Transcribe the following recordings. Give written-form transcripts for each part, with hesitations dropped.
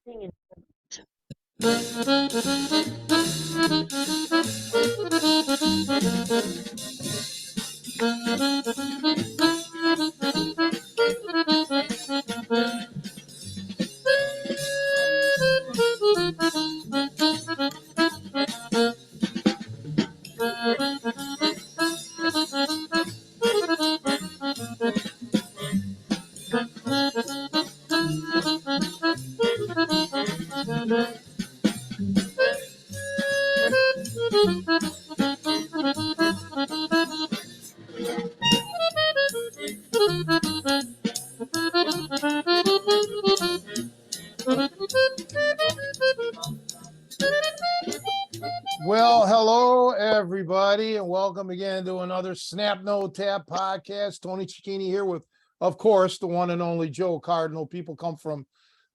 Well, hello everybody, and welcome again to another Snap No Tap podcast. Tony Cecchine here with, of course, the one and only Joe Cardinal. People come from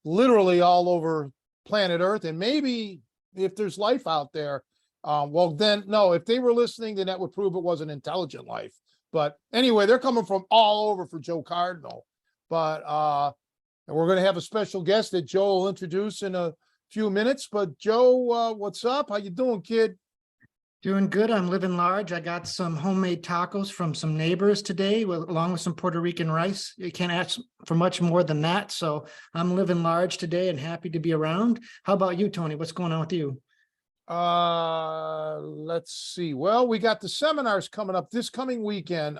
literally all over planet Earth, and maybe if there's life out there, well, then no. If they were listening, then that would prove it was an intelligent life. But anyway, they're coming from all over for Joe Cardinal. But and we're going to have a special guest that Joe will introduce in a few minutes. But Joe, what's up? How you doing, kid? Doing good. I'm living large. I got some homemade tacos from some neighbors today, along with some Puerto Rican rice. You can't ask for much more than that. So I'm living large today and happy to be around. How about you, Tony? What's going on with you? Let's see. Well, we got the seminars coming up this coming weekend,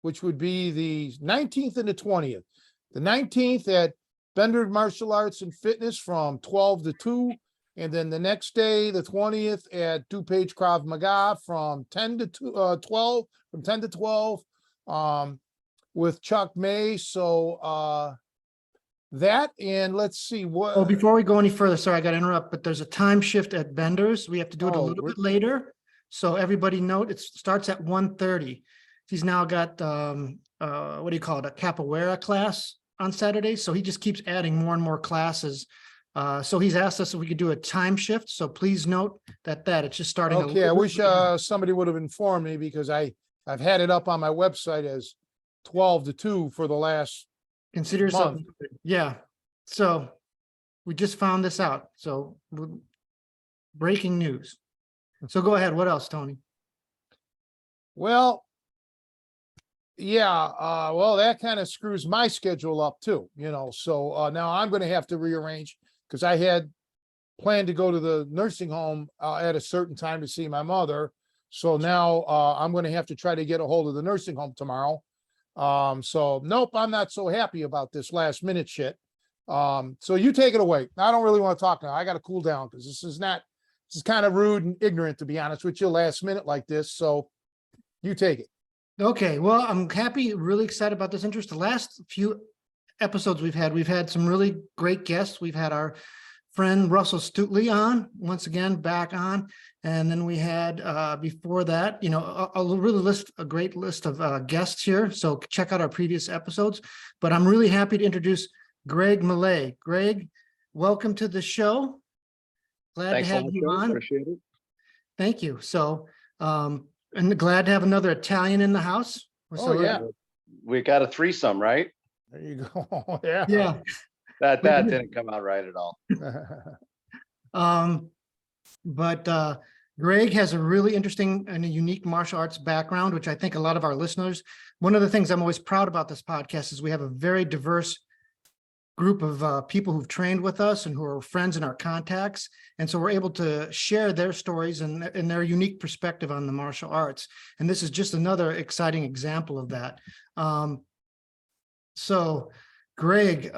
which would be the 19th and the 20th. The 19th at Bender Martial Arts and Fitness from 12 to 2. And then the next day, the 20th at DuPage Krav Maga from 10 to 12, from 10 to 12, with Chuck May. So that, and let's see what. Oh, before we go any further, sorry, I got to interrupt, but there's a time shift at Bender's. We have to do it a little bit later. So everybody note, it starts at 1:30. He's now got, what do you call it? A capoeira class on Saturday. So he just keeps adding more and more classes. So he's asked us if we could do a time shift. So please note that it's just starting. Okay, I wish somebody would have informed me, because I've had it up on my website as 12 to 2 for the last consider yourself. month. Yeah. So we just found this out. So breaking news. So go ahead. What else, Tony? Well, yeah, well, that kind of screws my schedule up too, so now I'm going to have to rearrange, because I had planned to go to the nursing home at a certain time to see my mother. So now I'm going to have to try to get a hold of the nursing home tomorrow. So nope, I'm not so happy about this last minute shit. So you take it away. I don't really want to talk now. I got to cool down, because this is kind of rude and ignorant, to be honest with you, last minute like this. So you take it. Okay, well, I'm happy, really excited about this interest. The last few episodes we've had some really great guests. We've had our friend Russell Stutley on, once again, back on. And then we had, before that, a great list of guests here. So check out our previous episodes. But I'm really happy to introduce Greg Mele. Greg, welcome to the show. Glad to have you on. Appreciate it. Thank you. So, and glad to have another Italian in the house. Oh, yeah. We got a threesome, right? There you go. Yeah. Yeah. That didn't come out right at all. But Greg has a really interesting and a unique martial arts background, which I think a lot of our listeners, one of the things I'm always proud about this podcast is we have a very diverse group of people who've trained with us and who are friends in our contacts. And so we're able to share their stories and their unique perspective on the martial arts. And this is just another exciting example of that. So Greg,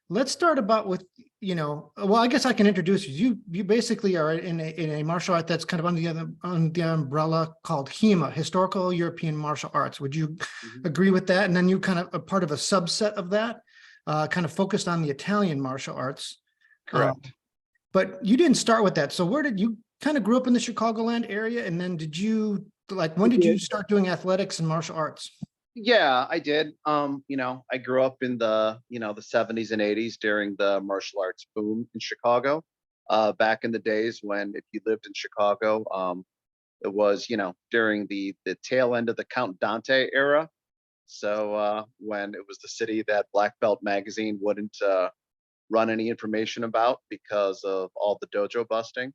let's start about with, well, I guess I can introduce you. You basically are in a martial art that's kind of under the umbrella called HEMA, Historical European Martial Arts. Would you agree with that? And then you kind of a part of a subset of that, kind of focused on the Italian martial arts. Correct. But you didn't start with that. So where did you kind of grew up in the Chicagoland area? And then when did you start doing athletics and martial arts? Yeah, I did. I grew up in the 70s and 80s during the martial arts boom in Chicago. Back in the days when, if you lived in Chicago, it was, during the tail end of the Count Dante era. So when it was the city that Black Belt magazine wouldn't run any information about because of all the dojo busting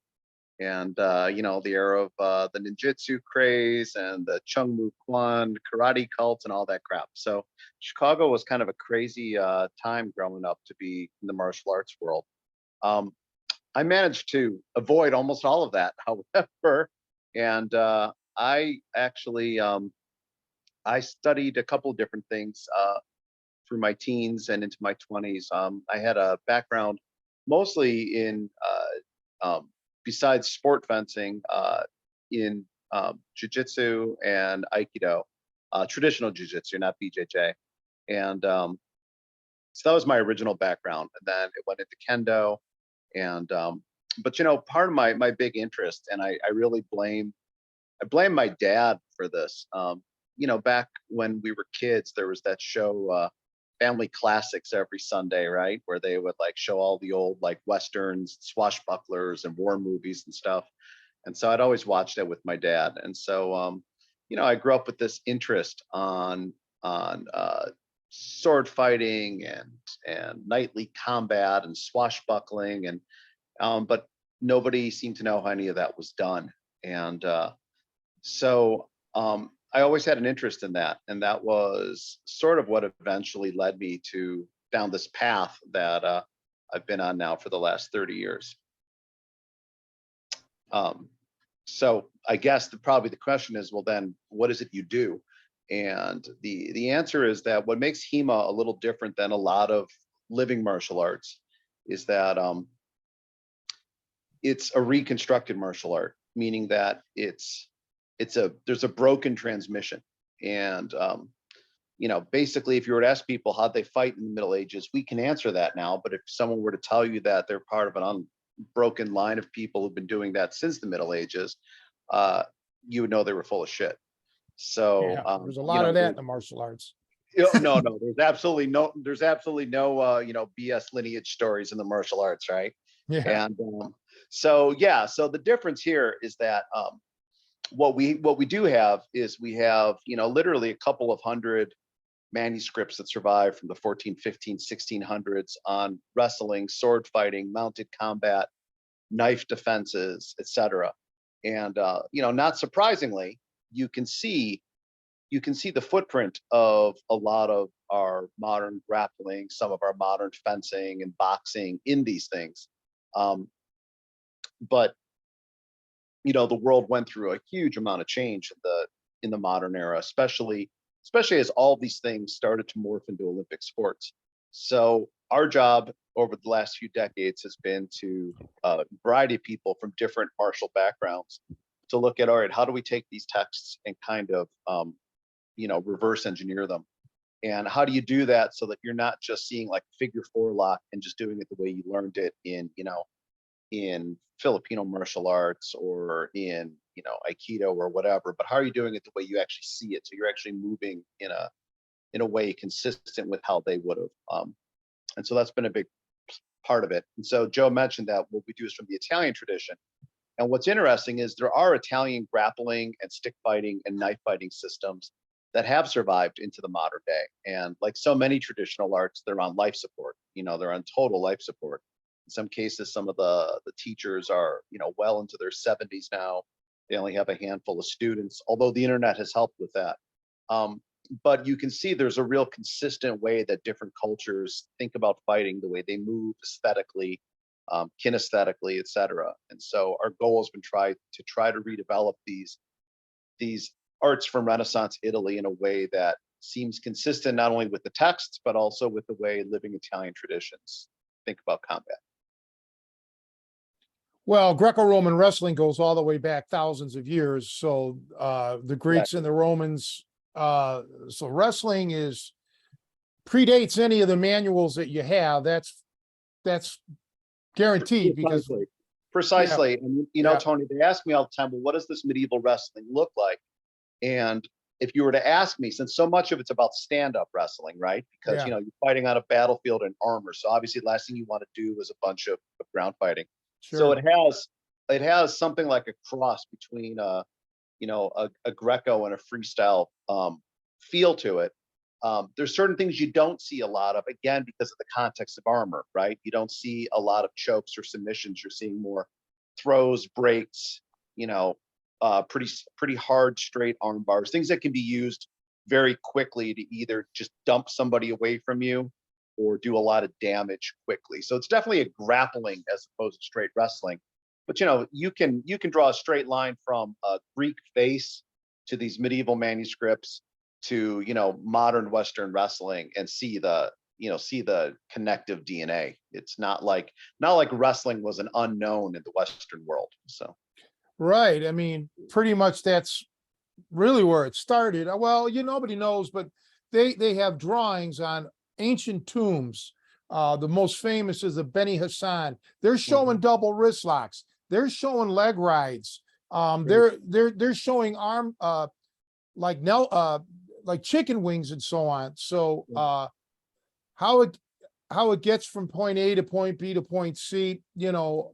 and you know, the era of the ninjutsu craze and the Chung Mu Kwan karate cults and all that crap. So Chicago was kind of a crazy time growing up to be in the martial arts world. Um, I managed to avoid almost all of that, however, and I actually I studied a couple of different things through my teens and into my 20s. I had a background mostly in besides sport fencing, in jujitsu and aikido, traditional jujitsu, not BJJ. And so that was my original background. And then it went into kendo. And but you know, part of my big interest, and I really I blame my dad for this. You know, back when we were kids, there was that show, Family Classics every Sunday, right? Where they would like show all the old like westerns, swashbucklers, and war movies and stuff. And so I'd always watched it with my dad. And so, you know, I grew up with this interest on sword fighting and knightly combat and swashbuckling, and but nobody seemed to know how any of that was done. And so I always had an interest in that, and that was sort of what eventually led me to down this path that I've been on now for the last 30 years. So I guess probably the question is, well, then what is it you do? And the answer is that what makes HEMA a little different than a lot of living martial arts is that it's a reconstructed martial art, meaning that there's a broken transmission. And you know, basically, if you were to ask people how they fight in the Middle Ages, we can answer that now. But if someone were to tell you that they're part of an unbroken line of people who've been doing that since the Middle Ages, you would know they were full of shit. So Yeah, there's a you lot know, of that in the martial arts. no, there's absolutely no, you know, BS lineage stories in the martial arts, right? Yeah. And so yeah, so the difference here is that what we do have is we have, you know, literally a couple of hundred manuscripts that survive from the 14, 15, 1600s on wrestling, sword fighting, mounted combat, knife defenses, etc. And you know, not surprisingly, you can see the footprint of a lot of our modern grappling, some of our modern fencing and boxing in these things. But you know, the world went through a huge amount of change in the modern era, especially as all these things started to morph into Olympic sports. So our job over the last few decades has been to a variety of people from different martial backgrounds to look at, all right, how do we take these texts and kind of you know, reverse engineer them, and how do you do that so that you're not just seeing like figure four lock and just doing it the way you learned it in, you know, in Filipino martial arts or in, you know, Aikido or whatever, but how are you doing it the way you actually see it? So you're actually moving in a way consistent with how they would have. And so that's been a big part of it. And so Joe mentioned that what we do is from the Italian tradition. And what's interesting is there are Italian grappling and stick fighting and knife fighting systems that have survived into the modern day. And like so many traditional arts, they're on life support. You know, they're on total life support. In some cases, some of the teachers are, you know, well into their 70s now. They only have a handful of students, although the internet has helped with that. But you can see there's a real consistent way that different cultures think about fighting, the way they move aesthetically, kinesthetically, etc. And so our goal has been to try to redevelop these arts from Renaissance Italy in a way that seems consistent not only with the texts but also with the way living Italian traditions think about combat. Well, Greco-Roman wrestling goes all the way back thousands of years. So the Greeks and the Romans, so wrestling predates any of the manuals that you have. That's guaranteed because Precisely. Yeah. And you know, Yeah. Tony, they ask me all the time, well, what does this medieval wrestling look like? And if you were to ask me, since so much of it's about stand-up wrestling, right? Because Yeah. you know, you're fighting on a battlefield in armor. So obviously the last thing you want to do is a bunch of ground fighting. So Sure. it has something like a cross between you know, a Greco and a freestyle feel to it. There's certain things you don't see a lot of, again, because of the context of armor, right? You don't see a lot of chokes or submissions. You're seeing more throws, breaks, pretty hard straight arm bars, things that can be used very quickly to either just dump somebody away from you or do a lot of damage quickly. So it's definitely a grappling as opposed to straight wrestling. But you can draw a straight line from a Greek face to these medieval manuscripts to modern Western wrestling and see the connective DNA. It's not like wrestling was an unknown in the Western world. So Right. I mean, pretty much that's really where it started. Well, nobody knows, but they have drawings on ancient tombs. The most famous is the Beni Hassan. They're showing double wrist locks. They're showing leg rides. They're showing arm like chicken wings and so on. So how it gets from point A to point B to point C, who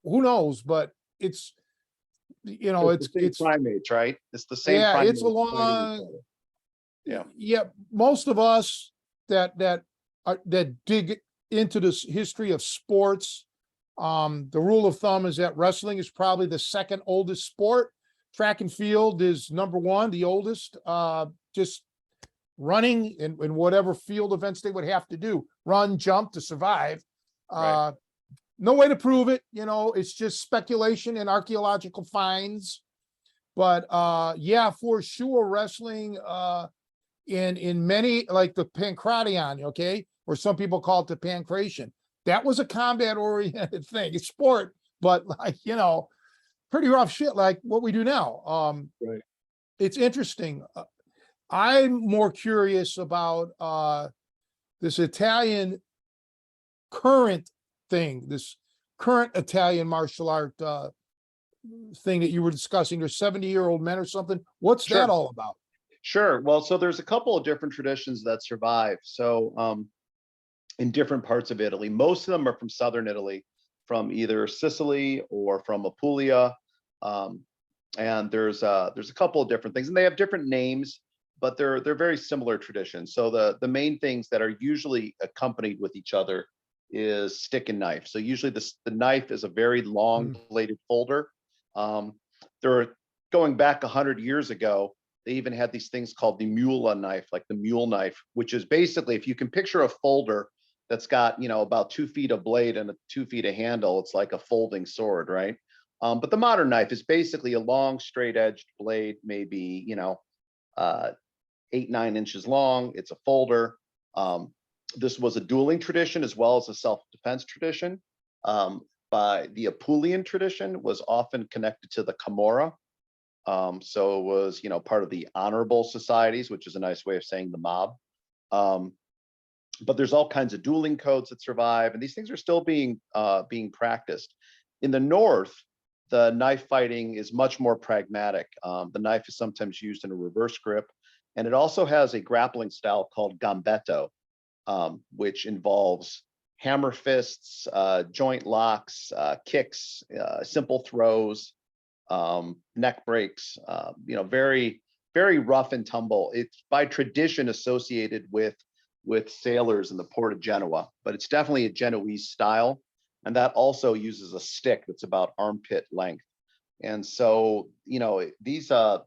knows? But it's it's primates, right? It's the same. yeah, primates it's a long. Yeah. Yeah, most of us that dig into this history of sports, the rule of thumb is that wrestling is probably the second oldest sport. Track and field is number one, the oldest. Just running in whatever field events they would have to do, run, jump to survive. Right. No way to prove it, it's just speculation and archaeological finds. But yeah, for sure, wrestling in many, like the pancration, okay, or some people call it the pancration. That was a combat-oriented thing. It's sport, but pretty rough shit like what we do now. Right. It's interesting. I'm more curious about this Italian current thing, this current Italian martial art thing that you were discussing. They're 70-year-old men or something. What's Sure. that all about? Sure. Well, so there's a couple of different traditions that survive. So in different parts of Italy, most of them are from southern Italy, from either Sicily or from Apulia. And there's a couple of different things, and they have different names, but they're very similar traditions. So the main things that are usually accompanied with each other is stick and knife. So usually the knife is a very long bladed folder. They're going back 100 years ago. They even had these things called the mula knife, like the mule knife, which is basically, if you can picture a folder that's got about 2 feet of blade and 2 feet of handle, it's like a folding sword, right? But the modern knife is basically a long, straight-edged blade, maybe 8-9 inches long. It's a folder. This was a dueling tradition as well as a self-defense tradition. By the Apulian tradition was often connected to the Camorra. So it was, part of the honorable societies, which is a nice way of saying the mob. But there's all kinds of dueling codes that survive, and these things are still being practiced. In the North, the knife fighting is much more pragmatic. The knife is sometimes used in a reverse grip, and it also has a grappling style called gambetto, which involves hammer fists, joint locks, kicks, simple throws, neck breaks, very, very rough and tumble. It's by tradition associated with sailors in the port of Genoa, but it's definitely a Genoese style. And that also uses a stick that's about armpit length. And so, these, and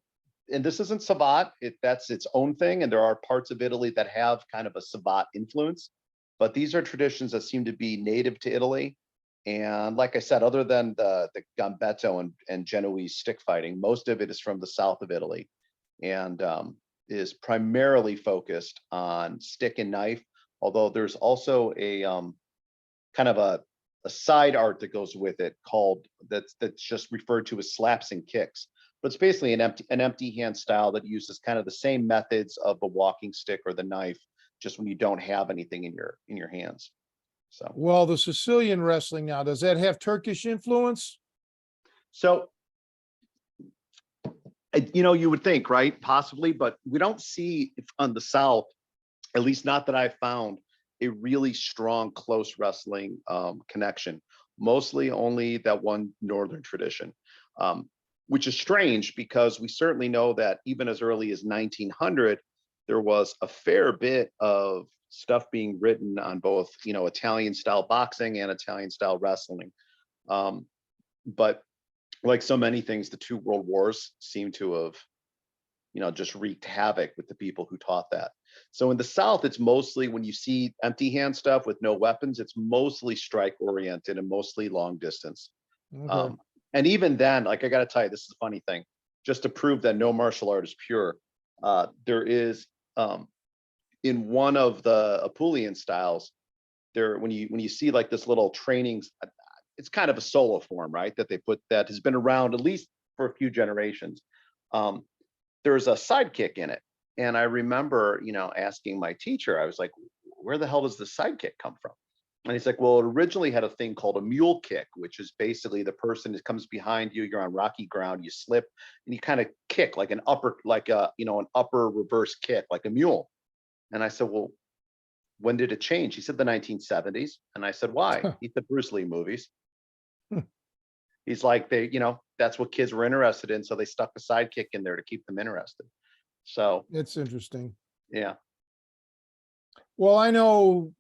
this isn't Savate, that's its own thing. And there are parts of Italy that have kind of a Savate influence, but these are traditions that seem to be native to Italy. And like I said, other than the gambetto and Genoese stick fighting, most of it is from the south of Italy and is primarily focused on stick and knife, although there's also a kind of a side art that goes with it called that's just referred to as slaps and kicks. But it's basically an empty hand style that uses kind of the same methods of the walking stick or the knife, just when you don't have anything in your hands. So Well, the Sicilian wrestling now, does that have Turkish influence? So, you would think, right? Possibly, but we don't see on the South, at least not that I've found, a really strong close wrestling connection. Mostly only that one Northern tradition, which is strange because we certainly know that even as early as 1900, there was a fair bit of stuff being written on both, Italian style boxing and Italian style wrestling. But like so many things, the two world wars seem to have, just wreaked havoc with the people who taught that. So in the South, it's mostly, when you see empty hand stuff with no weapons, it's mostly strike oriented and mostly long distance. Okay. And even then, like, I got to tell you, this is a funny thing, just to prove that no martial art is pure. There is, in one of the Apulian styles, there, when you see like this little training, it's kind of a solo form, right? That they put, that has been around at least for a few generations. There's a sidekick in it. And I remember, asking my teacher, I was like, where the hell does the sidekick come from? And he's like, well, it originally had a thing called a mule kick, which is basically the person that comes behind you, you're on rocky ground, you slip and you kind of kick like an upper, like an upper reverse kick, like a mule. And I said, well, when did it change? He said the 1970s. And I said, why? He said Bruce Lee movies. He's like, that's what kids were interested in. So they stuck the sidekick in there to keep them interested. So It's interesting. yeah. Well, I know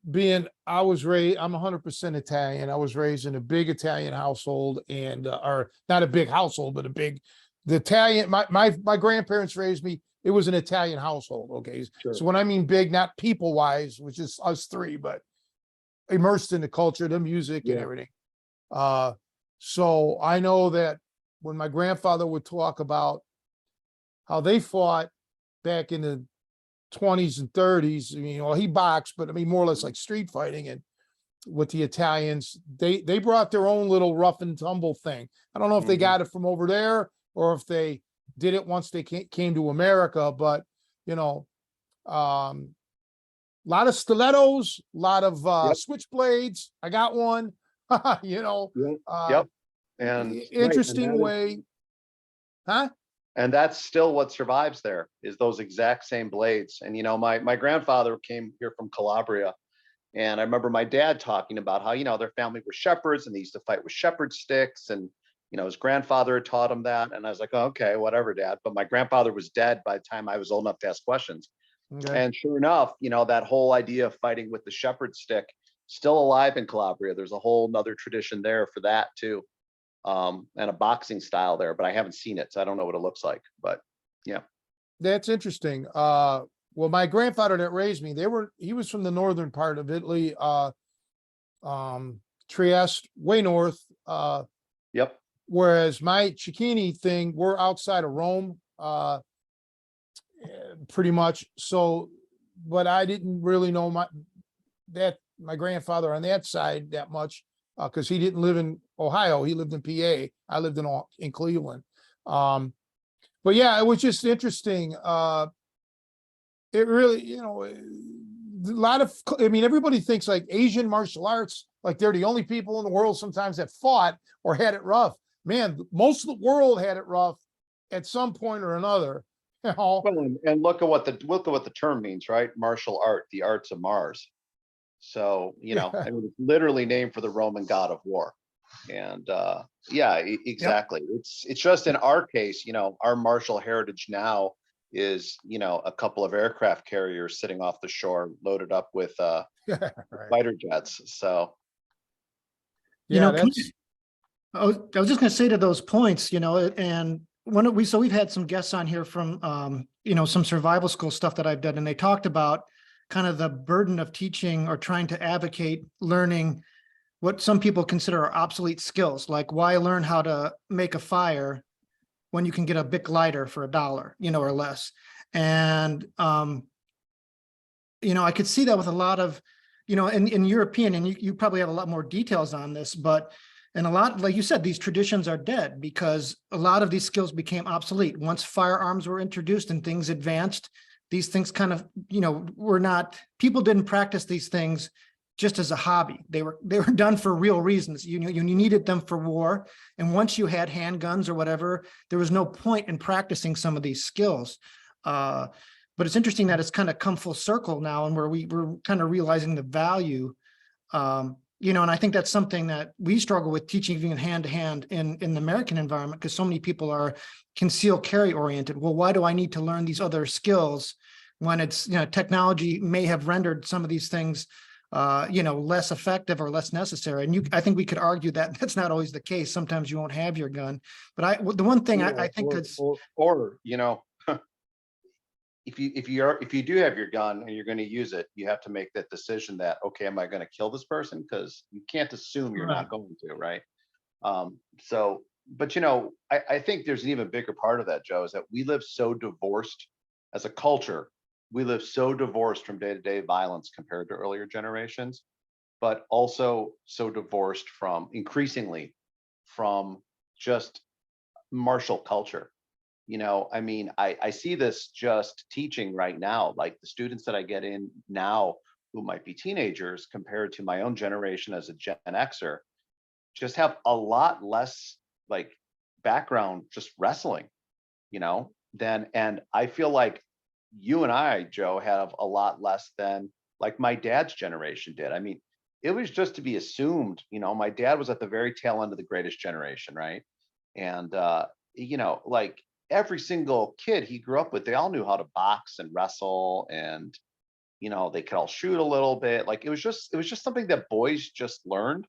I was raised, I'm 100% Italian. I was raised in a big Italian household and, or not a big household, but the Italian, my grandparents raised me. It was an Italian household. Okay. Sure. So when I mean big, not people wise, which is us three, but immersed in the culture, the music and Yeah. everything. So I know that when my grandfather would talk about how they fought back in the 20s and 30s, he boxed, but I mean, more or less like street fighting, and with the Italians, they brought their own little rough and tumble thing. I don't know if they got it from over there or if they did it once they came to America, but lot of stilettos, a lot of Yep. switchblades. I got one. Yep. And Interesting way. Huh? And that's still what survives there, is those exact same blades. And my grandfather came here from Calabria, and I remember my dad talking about how their family were shepherds and they used to fight with shepherd sticks, and his grandfather had taught him that. And I was like, oh, okay, whatever, Dad. But my grandfather was dead by the time I was old enough to ask questions. Okay. And sure enough, that whole idea of fighting with the shepherd stick still alive in Calabria. There's a whole nother tradition there for that too. And a boxing style there, but I haven't seen it, so I don't know what it looks like. But yeah. That's interesting. Well, my grandfather that raised me, he was from the northern part of Italy, Trieste, way north. Yep. Whereas my Cecchine thing, we're outside of Rome, pretty much. So, but I didn't really know my grandfather on that side that much, because he didn't live in Ohio. He lived in PA. I lived in Cleveland. But yeah, it was just interesting. It really, a lot of, everybody thinks like Asian martial arts, like they're the only people in the world sometimes that fought or had it rough. Man, most of the world had it rough at some point or another. Well, and look at what the term means, right? Martial art, the arts of Mars. So, it's literally named for the Roman god of war. And exactly. Yep. It's just in our case, our martial heritage now is, a couple of aircraft carriers sitting off the shore loaded up with right. Fighter jets. So yeah, I was just going to say to those points, and we've had some guests on here from, some survival school stuff that I've done, and they talked about kind of the burden of teaching or trying to advocate learning what some people consider are obsolete skills, like why learn how to make a fire when you can get a Bic lighter for $1, or less. And, I could see that with a lot of, in European, and you probably have a lot more details on this, but and a lot, like you said, these traditions are dead because a lot of these skills became obsolete. Once firearms were introduced and things advanced, these things kind of, people didn't practice these things just as a hobby. They were done for real reasons. You needed them for war. And once you had handguns or whatever, there was no point in practicing some of these skills. But it's interesting that it's kind of come full circle now, and where we're kind of realizing the value, and I think that's something that we struggle with teaching even hand to hand in the American environment, because so many people are concealed carry oriented. Well, why do I need to learn these other skills when it's, you know, technology may have rendered some of these things, you know, less effective or less necessary. And I think we could argue that that's not always the case. Sometimes you won't have your gun. But the one thing I think that's, Or, you know, if you do have your gun and you're going to use it, you have to make that decision that, okay, am I going to kill this person? Because you can't assume you're not going to, right? So, but you know, I think there's an even bigger part of that, Joe, is that we live so divorced as a culture. We live so divorced from day-to-day violence compared to earlier generations, but also so divorced from increasingly from just martial culture. You know, I mean, I see this just teaching right now, like the students that I get in now who might be teenagers compared to my own generation as a Gen Xer, just have a lot less like background just wrestling, you know, than, and I feel like you and I, Joe, have a lot less than like my dad's generation did. I mean, it was just to be assumed, you know, my dad was at the very tail end of the greatest generation, right? And you know, like every single kid he grew up with, they all knew how to box and wrestle, and you know, they could all shoot a little bit. Like it was just something that boys just learned.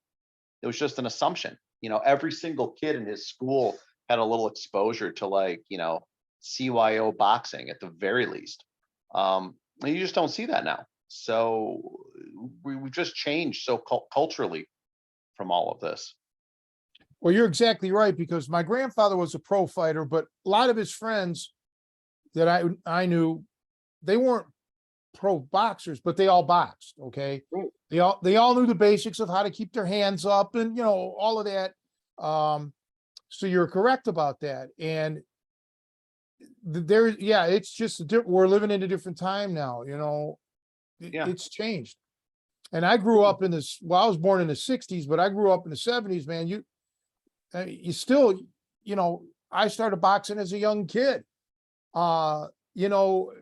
It was just an assumption. You know, every single kid in his school had a little exposure to, like, you know, CYO boxing at the very least. And you just don't see that now. So we've just changed so culturally from all of this. Well, you're exactly right, because my grandfather was a pro fighter, but a lot of his friends that I knew, they weren't pro boxers, but they all boxed. Okay. Right. They all knew the basics of how to keep their hands up and, you know, all of that. So you're correct about that. And there, yeah, it's just, we're living in a different time now, you know, Yeah. it's changed. And I grew up in this, well, I was born in the 60s, but I grew up in the 70s, man. You still, you know, I started boxing as a young kid. You know,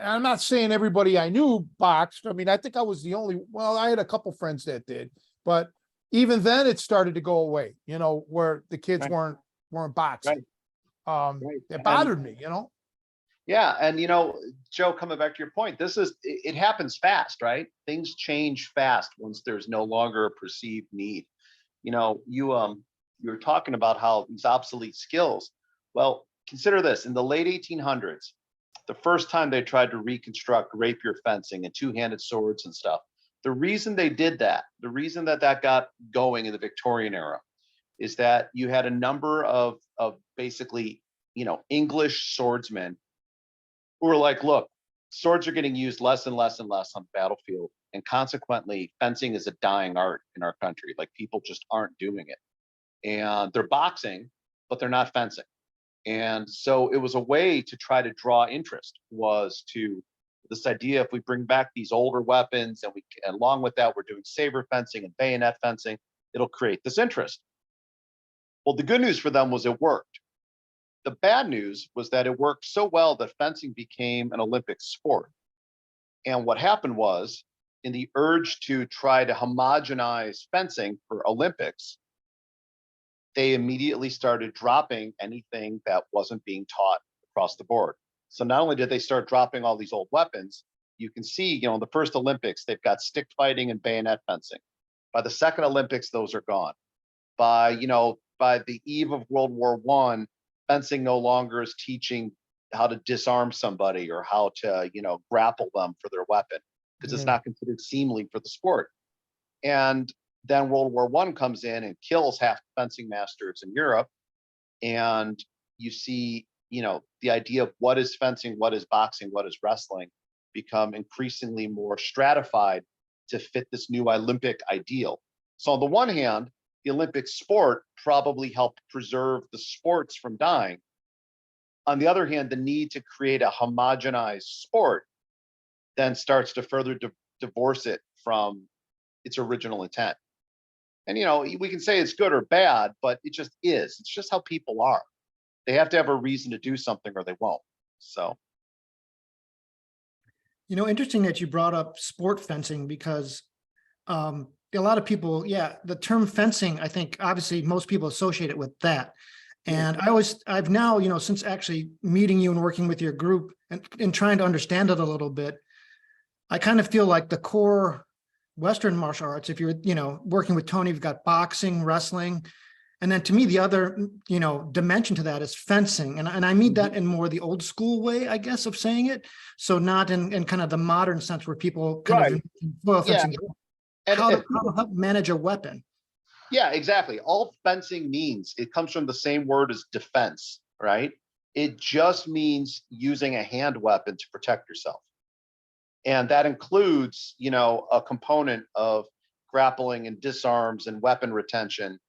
I'm not saying everybody I knew boxed. I mean, I think I was the only, well, I had a couple friends that did, but even then it started to go away, you know, where the kids Right. weren't boxing. Right. It bothered me, you know? Yeah, and you know, Joe, coming back to your point, it happens fast, right? Things change fast once there's no longer a perceived need. You know, you were talking about how these obsolete skills. Well, consider this: in the late 1800s, the first time they tried to reconstruct rapier fencing and two-handed swords and stuff. The reason they did that, the reason that got going in the Victorian era, is that you had a number of basically, you know, English swordsmen who were like, look, swords are getting used less and less and less on the battlefield, and consequently, fencing is a dying art in our country. Like people just aren't doing it, and they're boxing, but they're not fencing. And so it was a way to try to draw interest, was to this idea, if we bring back these older weapons and along with that, we're doing saber fencing and bayonet fencing, it'll create this interest. Well, the good news for them was it worked. The bad news was that it worked so well that fencing became an Olympic sport. And what happened was, in the urge to try to homogenize fencing for Olympics, they immediately started dropping anything that wasn't being taught across the board. So not only did they start dropping all these old weapons, you can see, you know, in the first Olympics, they've got stick fighting and bayonet fencing. By the second Olympics, those are gone. By the eve of World War I, fencing no longer is teaching how to disarm somebody or how to, you know, grapple them for their weapon, because it's not considered seemly for the sport. And then World War I comes in and kills half the fencing masters in Europe. And you see, you know, the idea of what is fencing, what is boxing, what is wrestling become increasingly more stratified to fit this new Olympic ideal. So on the one hand, the Olympic sport probably helped preserve the sports from dying. On the other hand, the need to create a homogenized sport then starts to further divorce it from its original intent. And, you know, we can say it's good or bad, but it just is. It's just how people are. They have to have a reason to do something or they won't. So. you know, interesting that you brought up sport fencing, because a lot of people, yeah, the term fencing, I think obviously most people associate it with that. And I've now, since actually meeting you and working with your group and trying to understand it a little bit, I kind of feel like the core Western martial arts, if you're, working with Tony, you've got boxing, wrestling. And then to me, the other, dimension to that is fencing. And I mean that in more the old school way, I guess, of saying it. So not in kind of the modern sense where people kind Right. of, well, Yeah. fencing, And, how and to help manage a weapon. yeah, exactly. All fencing means, it comes from the same word as defense, right? It just means using a hand weapon to protect yourself. And that includes, a component of grappling and disarms and weapon retention.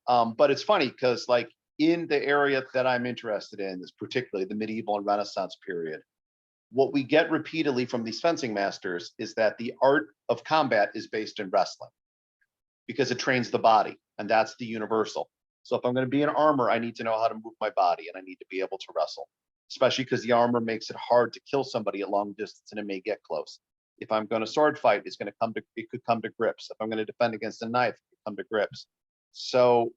But it's funny because like in the area that I'm interested in is particularly the medieval and Renaissance period. What we get repeatedly from these fencing masters is that the art of combat is based in wrestling because it trains the body, and that's the universal. So if I'm going to be in armor, I need to know how to move my body, and I need to be able to wrestle, especially because the armor makes it hard to kill somebody at long distance, and it may get close. If I'm going to sword fight, it could come to grips. If I'm going to defend against a knife, it could come to grips. So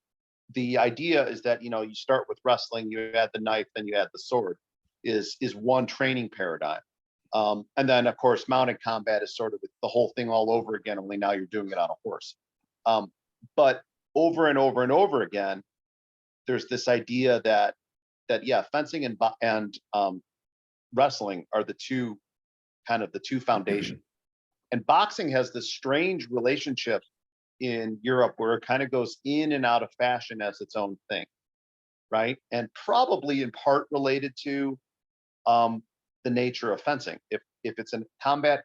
the idea is that, you start with wrestling, you add the knife, then you add the sword, is one training paradigm. And then of course, mounted combat is sort of the whole thing all over again, only now you're doing it on a horse. But over and over and over again, there's this idea that yeah, fencing and wrestling are the two foundations. And boxing has this strange relationship in Europe where it kind of goes in and out of fashion as its own thing, right? And probably in part related to the nature of fencing. If it's a combat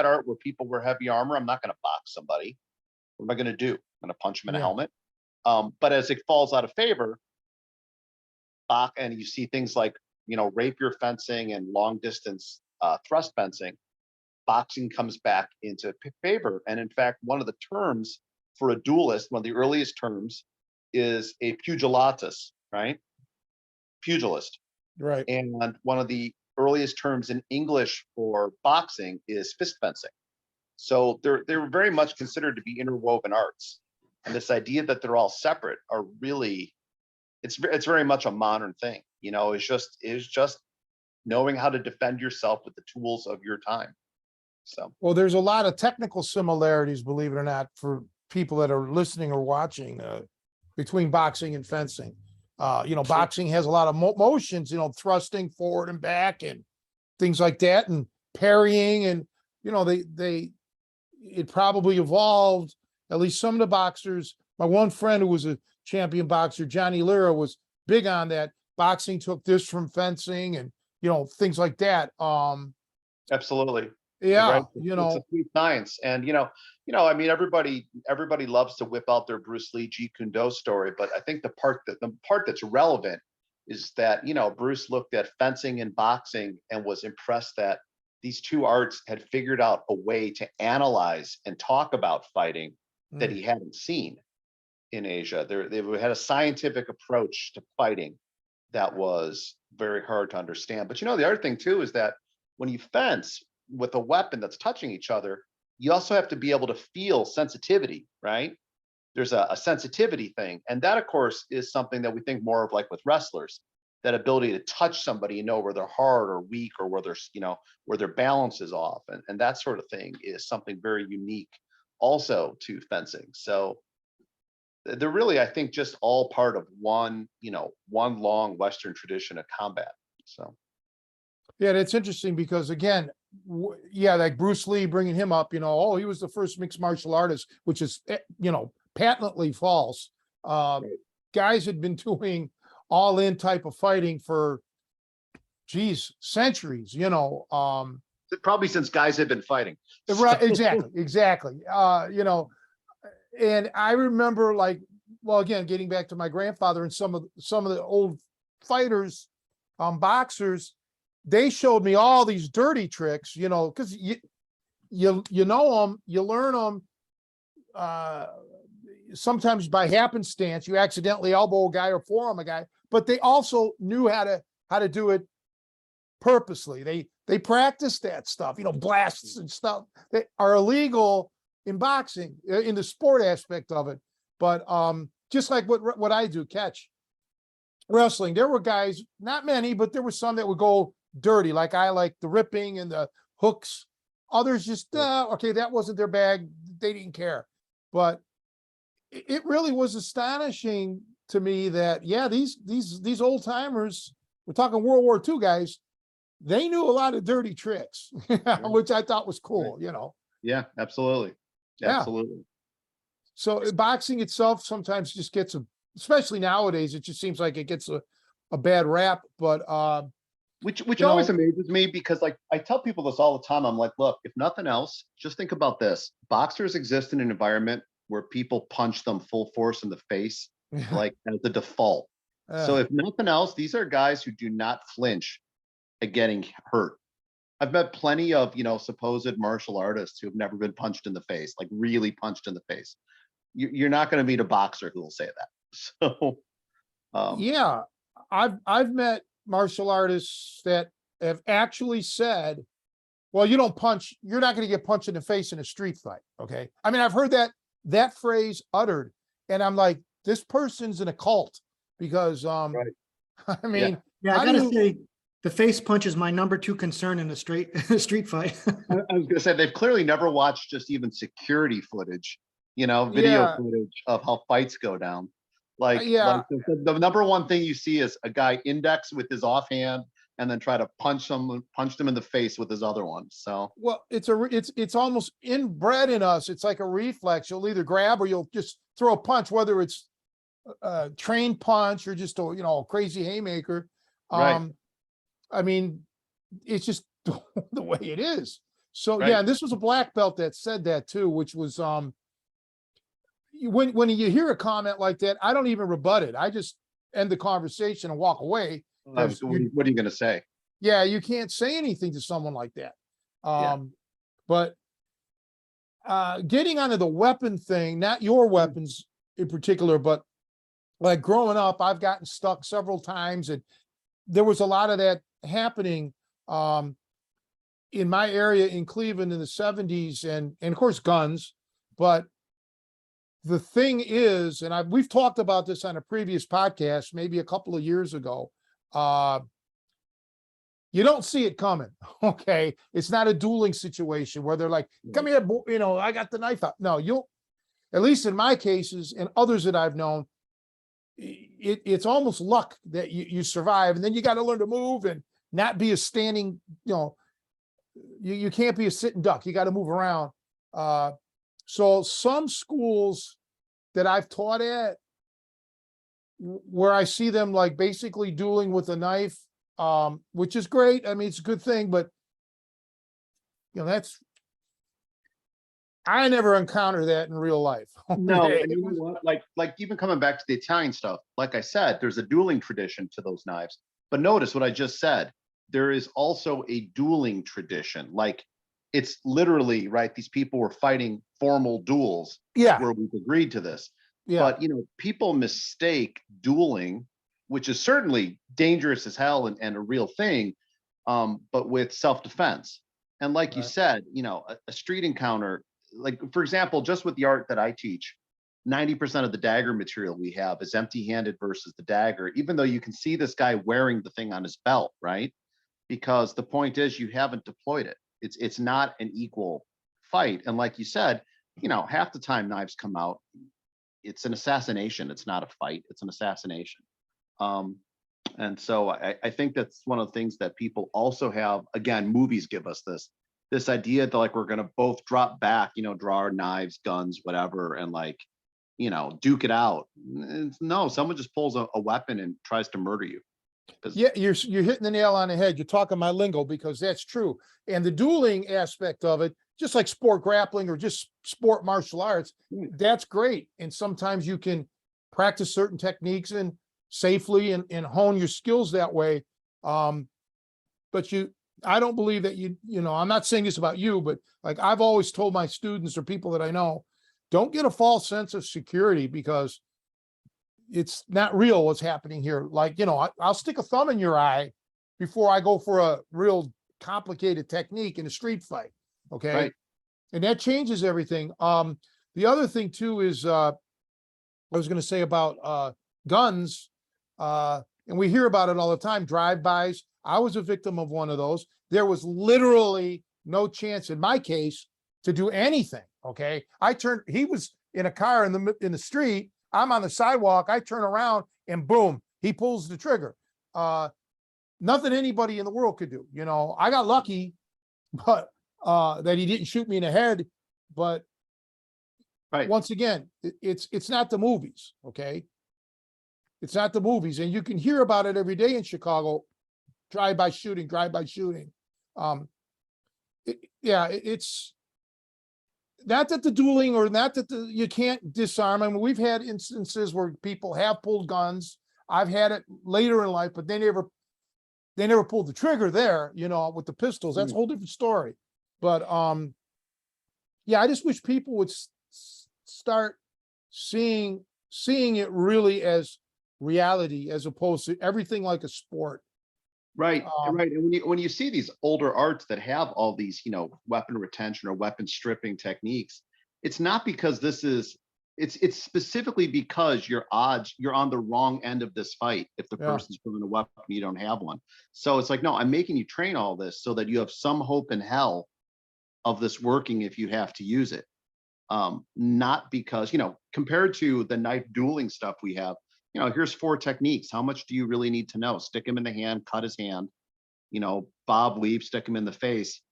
art where people wear heavy armor, I'm not going to box somebody. What am I going to do? I'm going to punch him in a helmet. But as it falls out of favor, and you see things like, rapier fencing and long distance thrust fencing, boxing comes back into favor. And in fact, one of the terms for a duelist, one of the earliest terms, is a pugiliatus, right? Pugilist. Right. And one of the earliest terms in English for boxing is fist fencing. So they're very much considered to be interwoven arts. And this idea that they're all separate are really, it's very much a modern thing. It's just knowing how to defend yourself with the tools of your time. So, Well, there's a lot of technical similarities, believe it or not, for people that are listening or watching, between boxing and fencing. Boxing has a lot of motions, thrusting forward and back and things like that, and parrying, and it probably evolved. At least some of the boxers, my one friend who was a champion boxer, Johnny Lira, was big on that. Boxing took this from fencing and, things like that. absolutely. Yeah, Right. It's a sweet science. And, I mean, everybody loves to whip out their Bruce Lee Jeet Kune Do story, but I think the part that's relevant is that, Bruce looked at fencing and boxing and was impressed that these two arts had figured out a way to analyze and talk about fighting that he hadn't seen in Asia. They had a scientific approach to fighting that was very hard to understand. But the other thing too is that when you fence with a weapon that's touching each other, you also have to be able to feel sensitivity, right? There's a sensitivity thing. And that, of course, is something that we think more of like with wrestlers, that ability to touch somebody and know where they're hard or weak or where their balance is off. And that sort of thing is something very unique also to fencing. So they're really, I think, just all part of one long Western tradition of combat. So. Yeah, that's interesting because again, like Bruce Lee, bringing him up, he was the first mixed martial artist, which is, patently false. Guys had been doing all in type of fighting for, centuries, Probably since guys had been fighting. Right, exactly. And I remember again, getting back to my grandfather and some of the old fighters, boxers, they showed me all these dirty tricks, because you know them, you learn them. Sometimes by happenstance, you accidentally elbow a guy or forearm a guy, but they also knew how to do it purposely. They practiced that stuff, blasts and stuff that are illegal in boxing, in the sport aspect of it. But just like what I do, catch. wrestling, there were guys, not many, but there were some that would go dirty. Like I like the ripping and the hooks. Others just, okay, that wasn't their bag. They didn't care. But it really was astonishing to me that, yeah, these old timers, we're talking World War II guys, they knew a lot of dirty tricks, which I thought was cool, you know? Yeah, absolutely. Yeah. Absolutely. So boxing itself sometimes just gets especially nowadays, it just seems like it gets a bad rap, but, Which you always know- amazes me because like I tell people this all the time. I'm like, look, if nothing else, just think about this. Boxers exist in an environment where people punch them full force in the face, like as the default. So if nothing else, these are guys who do not flinch at getting hurt. I've met plenty of, supposed martial artists who have never been punched in the face, like really punched in the face. You're not going to meet a boxer who will say that. So, yeah, I've met martial artists that have actually said, well, you're not going to get punched in the face in a street fight. Okay. I mean, I've heard that phrase uttered, and I'm like, this person's in a cult because, I mean, Yeah, how I do gotta you- say, the face punch is my number 2 concern in a street fight. I was gonna say they've clearly never watched just even security footage, video Yeah. footage of how fights go down. Like, Yeah. the number one thing you see is a guy index with his offhand and then try to punch them in the face with his other one. So well, it's almost inbred in us. It's like a reflex. You'll either grab or you'll just throw a punch, whether it's a trained punch or just a crazy haymaker. Right. I mean, it's just the way it is. So Right. yeah, and this was a black belt that said that too, which was when you hear a comment like that, I don't even rebut it. I just end the conversation and walk away. What are you gonna say? Yeah, you can't say anything to someone like that. But getting onto the weapon thing, not your weapons in particular, but like growing up, I've gotten stuck several times, and there was a lot of that happening in my area in Cleveland in the 70s, and of course guns. But the thing is, and we've talked about this on a previous podcast, maybe a couple of years ago. You don't see it coming. Okay. It's not a dueling situation where they're like, come here, I got the knife out. No, at least in my cases and others that I've known, it's almost luck that you survive. And then you got to learn to move and not be a standing, you can't be a sitting duck. You got to move around. So some schools that I've taught at, where I see them like basically dueling with a knife, which is great. I mean, it's a good thing, but I never encountered that in real life. No, Okay. and you know what? Like even coming back to the Italian stuff, like I said, there's a dueling tradition to those knives. But notice what I just said. There is also a dueling tradition. Like it's literally, right, these people were fighting formal duels Yeah. where we've agreed to this. Yeah. But people mistake dueling, which is certainly dangerous as hell and a real thing, but with self-defense. And like you Right. said, a street encounter, like for example, just with the art that I teach, 90% of the dagger material we have is empty-handed versus the dagger, even though you can see this guy wearing the thing on his belt, right? Because the point is you haven't deployed it. It's not an equal fight. And like you said, half the time knives come out, it's an assassination. It's not a fight. It's an assassination. And so I think that's one of the things that people also have. Again, movies give us this idea that like we're going to both drop back, draw our knives, guns, whatever, and like, duke it out. No, someone just pulls a weapon and tries to murder you. Yeah, you're hitting the nail on the head. You're talking my lingo because that's true. And the dueling aspect of it, just like sport grappling or just sport martial arts, that's great. And sometimes you can practice certain techniques and safely and hone your skills that way. But I don't believe that I'm not saying this about you, but like I've always told my students or people that I know, don't get a false sense of security because it's not real what's happening here. Like, I'll stick a thumb in your eye before I go for a real complicated technique in a street fight. Okay. Right. And that changes everything. The other thing too is, I was going to say about, guns. and we hear about it all the time, drive-bys. I was a victim of one of those. There was literally no chance in my case to do anything, okay? He was in a car in the street, I'm on the sidewalk, I turn around and boom, he pulls the trigger. Nothing anybody in the world could do, you know? I got lucky, but that he didn't shoot me in the head, but Right. once again, it's not the movies, okay? It's not the movies, and you can hear about it every day in Chicago, drive-by shooting. It's not that the dueling or not that you can't disarm. I mean, we've had instances where people have pulled guns. I've had it later in life, but they never pulled the trigger there, you know, with the pistols. That's a whole different story. But yeah, I just wish people would start seeing it really as reality as opposed to everything like a sport. Right, right. And when you see these older arts that have all these, weapon retention or weapon stripping techniques, it's not because it's specifically because you're on the wrong end of this fight. If the Yeah. person's pulling a weapon, you don't have one. So it's like, no, I'm making you train all this so that you have some hope in hell of this working if you have to use it. Not because, compared to the knife dueling stuff we have, here's 4 techniques. How much do you really need to know? Stick him in the hand, cut his hand, bob weave, stick him in the face.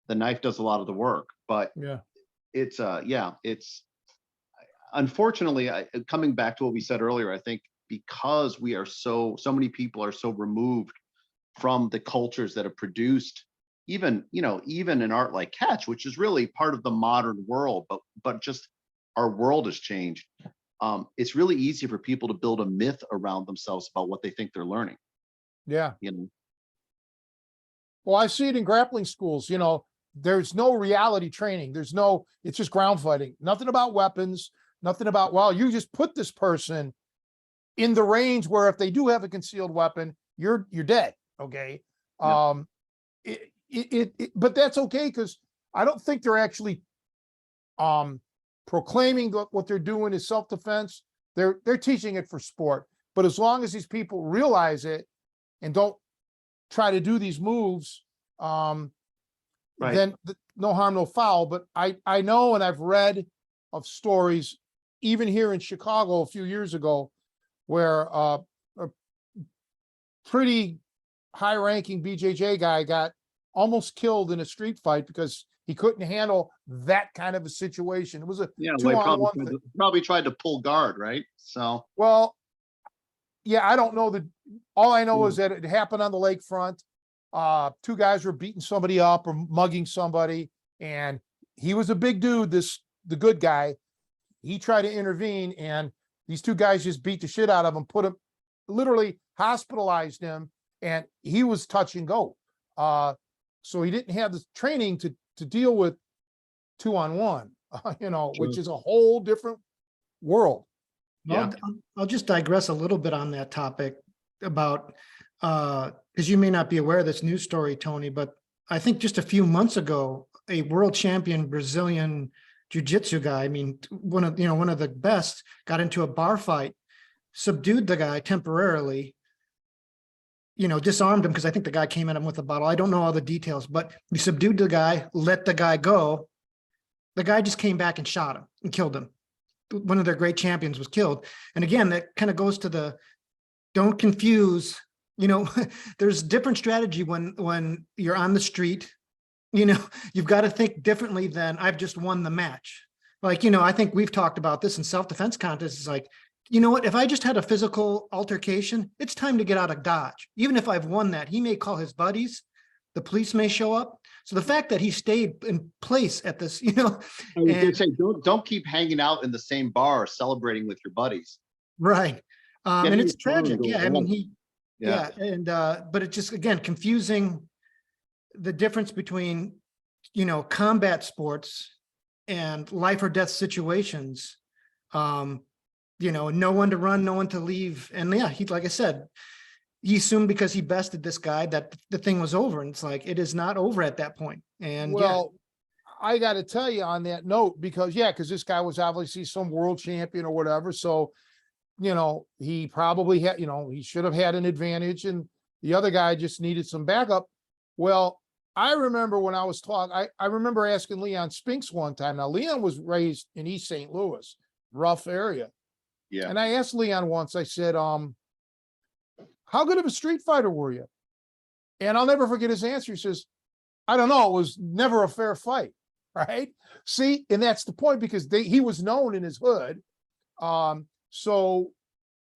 The knife does a lot of the work, but Yeah. it's unfortunately, coming back to what we said earlier, I think because we are so many people are so removed from the cultures that have produced even an art like catch, which is really part of the modern world, but just our world has changed. It's really easy for people to build a myth around themselves about what they think they're learning. Yeah. You know, Well, I see it in grappling schools, there's no reality training. It's just ground fighting. Nothing about weapons, nothing about, well, you just put this person in the range where if they do have a concealed weapon, you're dead. Okay. Yep. But that's okay, because I don't think they're actually proclaiming what they're doing is self-defense. They're teaching it for sport. But as long as these people realize it and don't try to do these moves, Right. then no harm, no foul. But I know, and I've read of stories, even here in Chicago a few years ago, where a pretty high-ranking BJJ guy got almost killed in a street fight because he couldn't handle that kind of a situation. It was a yeah, two like on one thing. probably tried to pull guard, right? So Well, yeah, I don't know all I know is that it happened on the lakefront. 2 guys were beating somebody up or mugging somebody, and he was a big dude, the good guy. He tried to intervene, and these 2 guys just beat the shit out of him, literally hospitalized him, and he was touch and go. So he didn't have the training to deal with 2-on-1, which is a whole different world. yeah, I'll just digress a little bit on that topic about, because you may not be aware of this news story, Tony, but I think just a few months ago, a world champion Brazilian jiu-jitsu guy, I mean, one of the best, got into a bar fight, subdued the guy temporarily, disarmed him, because I think the guy came at him with a bottle. I don't know all the details, but he subdued the guy, let the guy go. The guy just came back and shot him and killed him. One of their great champions was killed. And again, that kind of goes to don't confuse, there's different strategy when you're on the street, you've got to think differently than I've just won the match. Like, I think we've talked about this in self-defense contests. It's like, you know what, if I just had a physical altercation, it's time to get out of Dodge. Even if I've won that, he may call his buddies, the police may show up. So the fact that he stayed in place at this, I was gonna say, don't keep hanging out in the same bar celebrating with your buddies. right. Get And in it's your car and tragic. go Yeah. I mean, home. yeah. And, but it's just, again, confusing the difference between, combat sports and life or death situations. No one to run, no one to leave. And yeah, like I said, he assumed because he bested this guy that the thing was over. And it's like, it is not over at that point. And Well, I got to tell you on that note, because this guy was obviously some world champion or whatever. So he probably had, he should have had an advantage and the other guy just needed some backup. Well, I remember when I was taught, I remember asking Leon Spinks one time. Now, Leon was raised in East St. Louis, rough area. Yeah. And I asked Leon once, I said, how good of a street fighter were you? And I'll never forget his answer. He says, I don't know. It was never a fair fight. Right. See, and that's the point, because he was known in his hood. So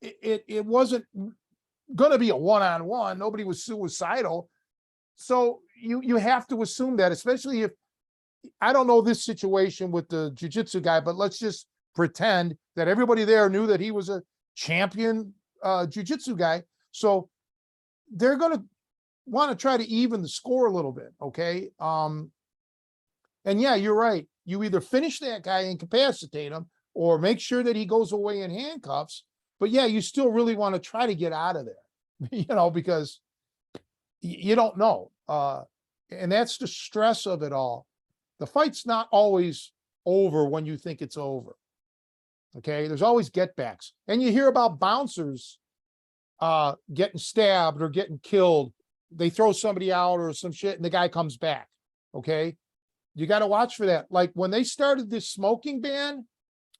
it wasn't going to be a one-on-one. Nobody was suicidal. So you have to assume that, especially if, I don't know this situation with the jiu-jitsu guy, but let's just pretend that everybody there knew that he was a champion jiu-jitsu guy. So they're going to want to try to even the score a little bit. Okay. And yeah, you're right. You either finish that guy, incapacitate him, or make sure that he goes away in handcuffs. But yeah, you still really want to try to get out of there, because you don't know. And that's the stress of it all. The fight's not always over when you think it's over. Okay, there's always getbacks. And you hear about bouncers getting stabbed or getting killed. They throw somebody out or some shit and the guy comes back. Okay, you got to watch for that. Like when they started this smoking ban,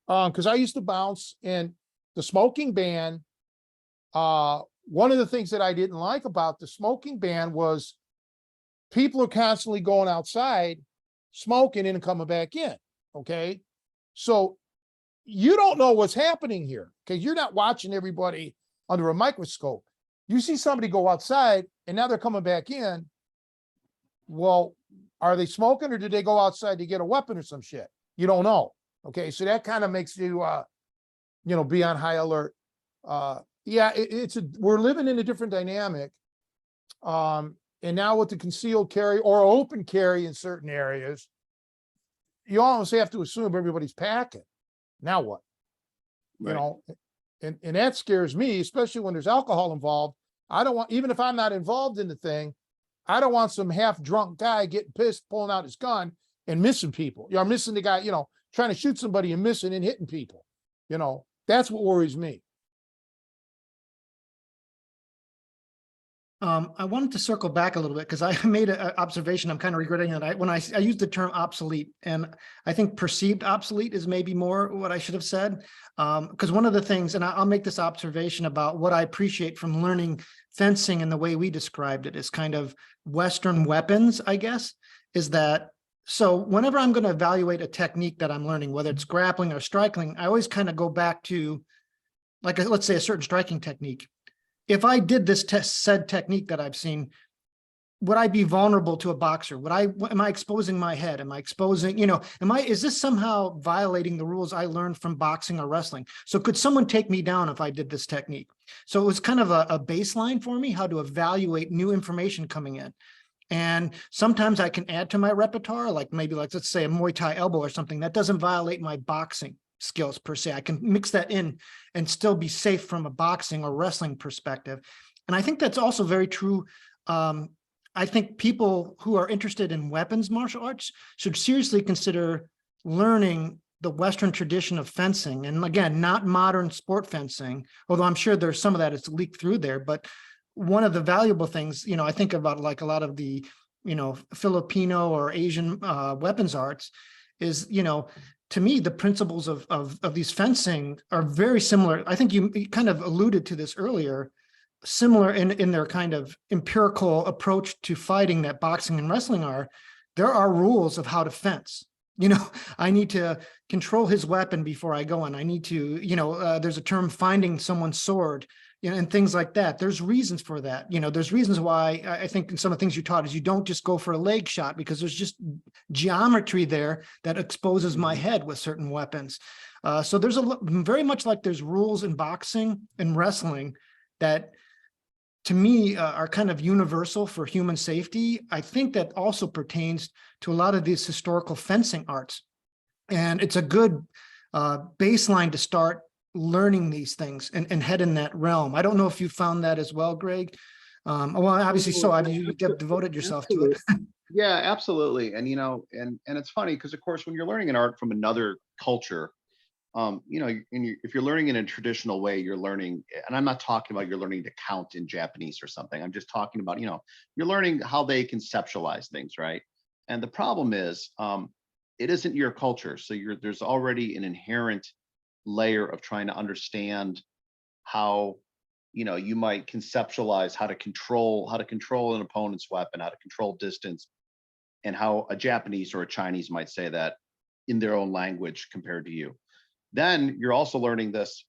because I used to bounce, and the smoking ban, one of the things that I didn't like about the smoking ban was people are constantly going outside, smoking and coming back in. Okay. So you don't know what's happening here, because you're not watching everybody under a microscope. You see somebody go outside and now they're coming back in. Well, are they smoking or did they go outside to get a weapon or some shit? You don't know. Okay. So that kind of makes you, be on high alert. Yeah, we're living in a different dynamic. And now with the concealed carry or open carry in certain areas, you almost have to assume everybody's packing. Now what? Right. And that scares me, especially when there's alcohol involved. I don't want, even if I'm not involved in the thing, I don't want some half drunk guy getting pissed, pulling out his gun and missing people. You're missing the guy, trying to shoot somebody and missing and hitting people. That's what worries me. I wanted to circle back a little bit because I made an observation. I'm kind of regretting that. When I used the term obsolete, and I think perceived obsolete is maybe more what I should have said. Because one of the things, and I'll make this observation about what I appreciate from learning fencing and the way we described it is kind of Western weapons, I guess, is that, so whenever I'm going to evaluate a technique that I'm learning, whether it's grappling or striking, I always kind of go back to, like, let's say a certain striking technique. If I did this said technique that I've seen, would I be vulnerable to a boxer? Am I exposing my head? Am I exposing, is this somehow violating the rules I learned from boxing or wrestling? So could someone take me down if I did this technique? So it was kind of a baseline for me, how to evaluate new information coming in. And sometimes I can add to my repertoire, like maybe let's say a Muay Thai elbow or something that doesn't violate my boxing skills per se. I can mix that in and still be safe from a boxing or wrestling perspective. And I think that's also very true. I think people who are interested in weapons martial arts should seriously consider learning the Western tradition of fencing. And again, not modern sport fencing, although I'm sure there's some of that is leaked through there. But one of the valuable things, I think about like a lot of the, Filipino or Asian weapons arts is, to me, the principles of these fencing are very similar. I think you kind of alluded to this earlier, similar in their kind of empirical approach to fighting that boxing and wrestling are. There are rules of how to fence. I need to control his weapon before I go in. I need to, there's a term, finding someone's sword, and things like that. There's reasons for that. There's reasons why I think some of the things you taught is you don't just go for a leg shot because there's just geometry there that exposes my head with certain weapons. So there's very much like there's rules in boxing and wrestling that to me are kind of universal for human safety. I think that also pertains to a lot of these historical fencing arts. And it's a good baseline to start learning these things and head in that realm. I don't know if you found that as well, Greg. Well, obviously, so you devoted yourself to it. Yeah, absolutely. And and it's funny because of course, when you're learning an art from another culture, if you're learning in a traditional way, you're learning, and I'm not talking about you're learning to count in Japanese or something. I'm just talking about, you're learning how they conceptualize things, right? And the problem is, it isn't your culture. So there's already an inherent layer of trying to understand how, you might conceptualize how to control an opponent's weapon, how to control distance, and how a Japanese or a Chinese might say that in their own language compared to you. Then you're also learning this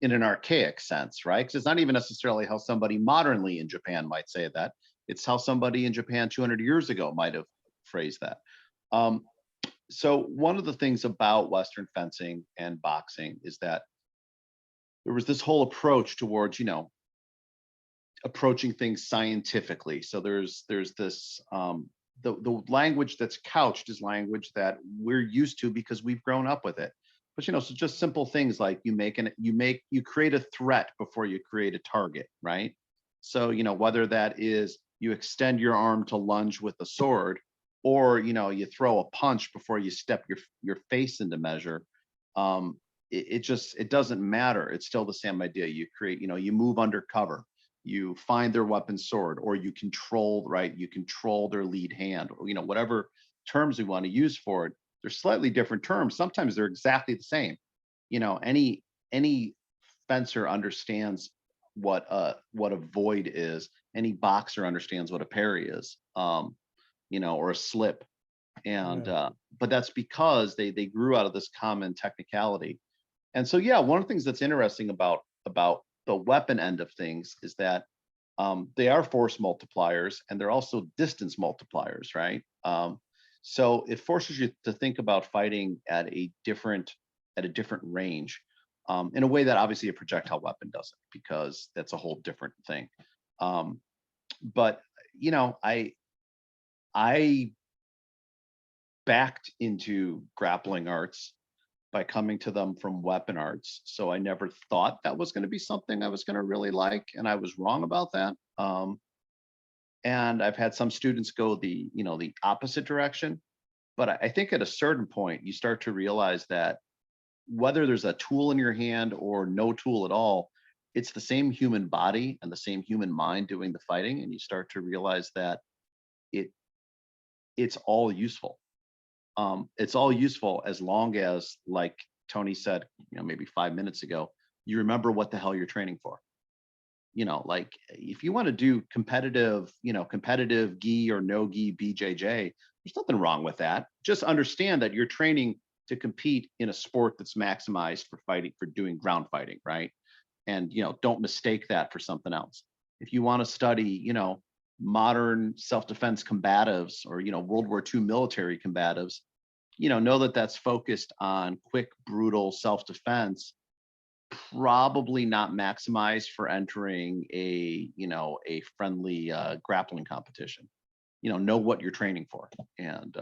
in an archaic sense, right? Because it's not even necessarily how somebody modernly in Japan might say that. It's how somebody in Japan 200 years ago might have phrased that. So one of the things about Western fencing and boxing is that there was this whole approach towards, approaching things scientifically. So there's this the language that's couched is language that we're used to because we've grown up with it. But so just simple things like you create a threat before you create a target, right? So whether that is you extend your arm to lunge with a sword, or you throw a punch before you step your face into measure. It doesn't matter. It's still the same idea. You create, you move undercover, you find their weapon sword, or you control their lead hand, or whatever terms we want to use for it. They're slightly different terms. Sometimes they're exactly the same. Any fencer understands what a void is. Any boxer understands what a parry is, or a slip. And but that's because they grew out of this common technicality. And so one of the things that's interesting about the weapon end of things is that they are force multipliers, and they're also distance multipliers, right? So it forces you to think about fighting at a different range, in a way that obviously a projectile weapon doesn't, because that's a whole different thing. But I backed into grappling arts by coming to them from weapon arts. So I never thought that was going to be something I was going to really like, and I was wrong about that. And I've had some students go the opposite direction. But I think at a certain point, you start to realize that whether there's a tool in your hand or no tool at all, it's the same human body and the same human mind doing the fighting. And you start to realize that it's all useful. It's all useful as long as, like Tony said, maybe 5 minutes ago, you remember what the hell you're training for. Like if you want to do competitive gi or no gi BJJ, there's nothing wrong with that. Just understand that you're training to compete in a sport that's maximized for doing ground fighting, right? And don't mistake that for something else. If you want to study, modern self-defense combatives, or World War II military combatives, know that that's focused on quick, brutal self-defense, probably not maximized for entering a friendly grappling competition. Know what you're training for, and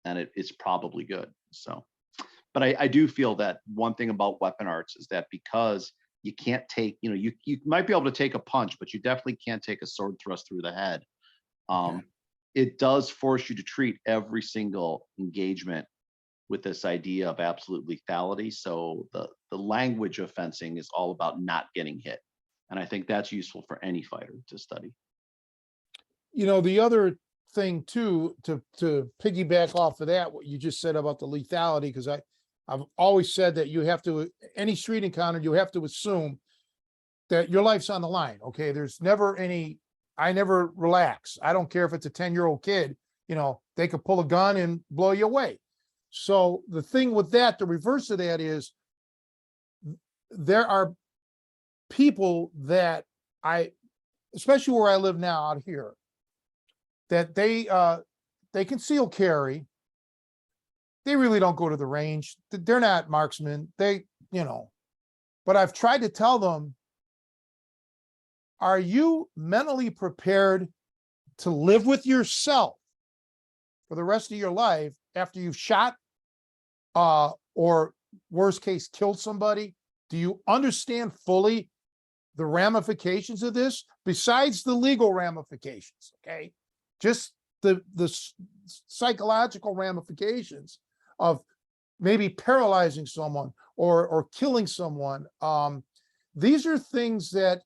it's probably good. So, but I do feel that one thing about weapon arts is that because you can't take, you might be able to take a punch, but you definitely can't take a sword thrust through the head. It does force you to treat every single engagement with this idea of absolute lethality. So the language of fencing is all about not getting hit. And I think that's useful for any fighter to study. The other thing too, to piggyback off of that, what you just said about the lethality, because I've always said that you have to, any street encounter, you have to assume that your life's on the line. Okay. There's never I never relax. I don't care if it's a 10-year-old kid, they could pull a gun and blow you away. So the thing with that, the reverse of that is there are people that especially where I live now out here, that they conceal carry. They really don't go to the range. They're not marksmen. But I've tried to tell them, are you mentally prepared to live with yourself for the rest of your life after you've shot or worst case killed somebody? Do you understand fully the ramifications of this, besides the legal ramifications? Okay, just the psychological ramifications of maybe paralyzing someone or killing someone. These are things that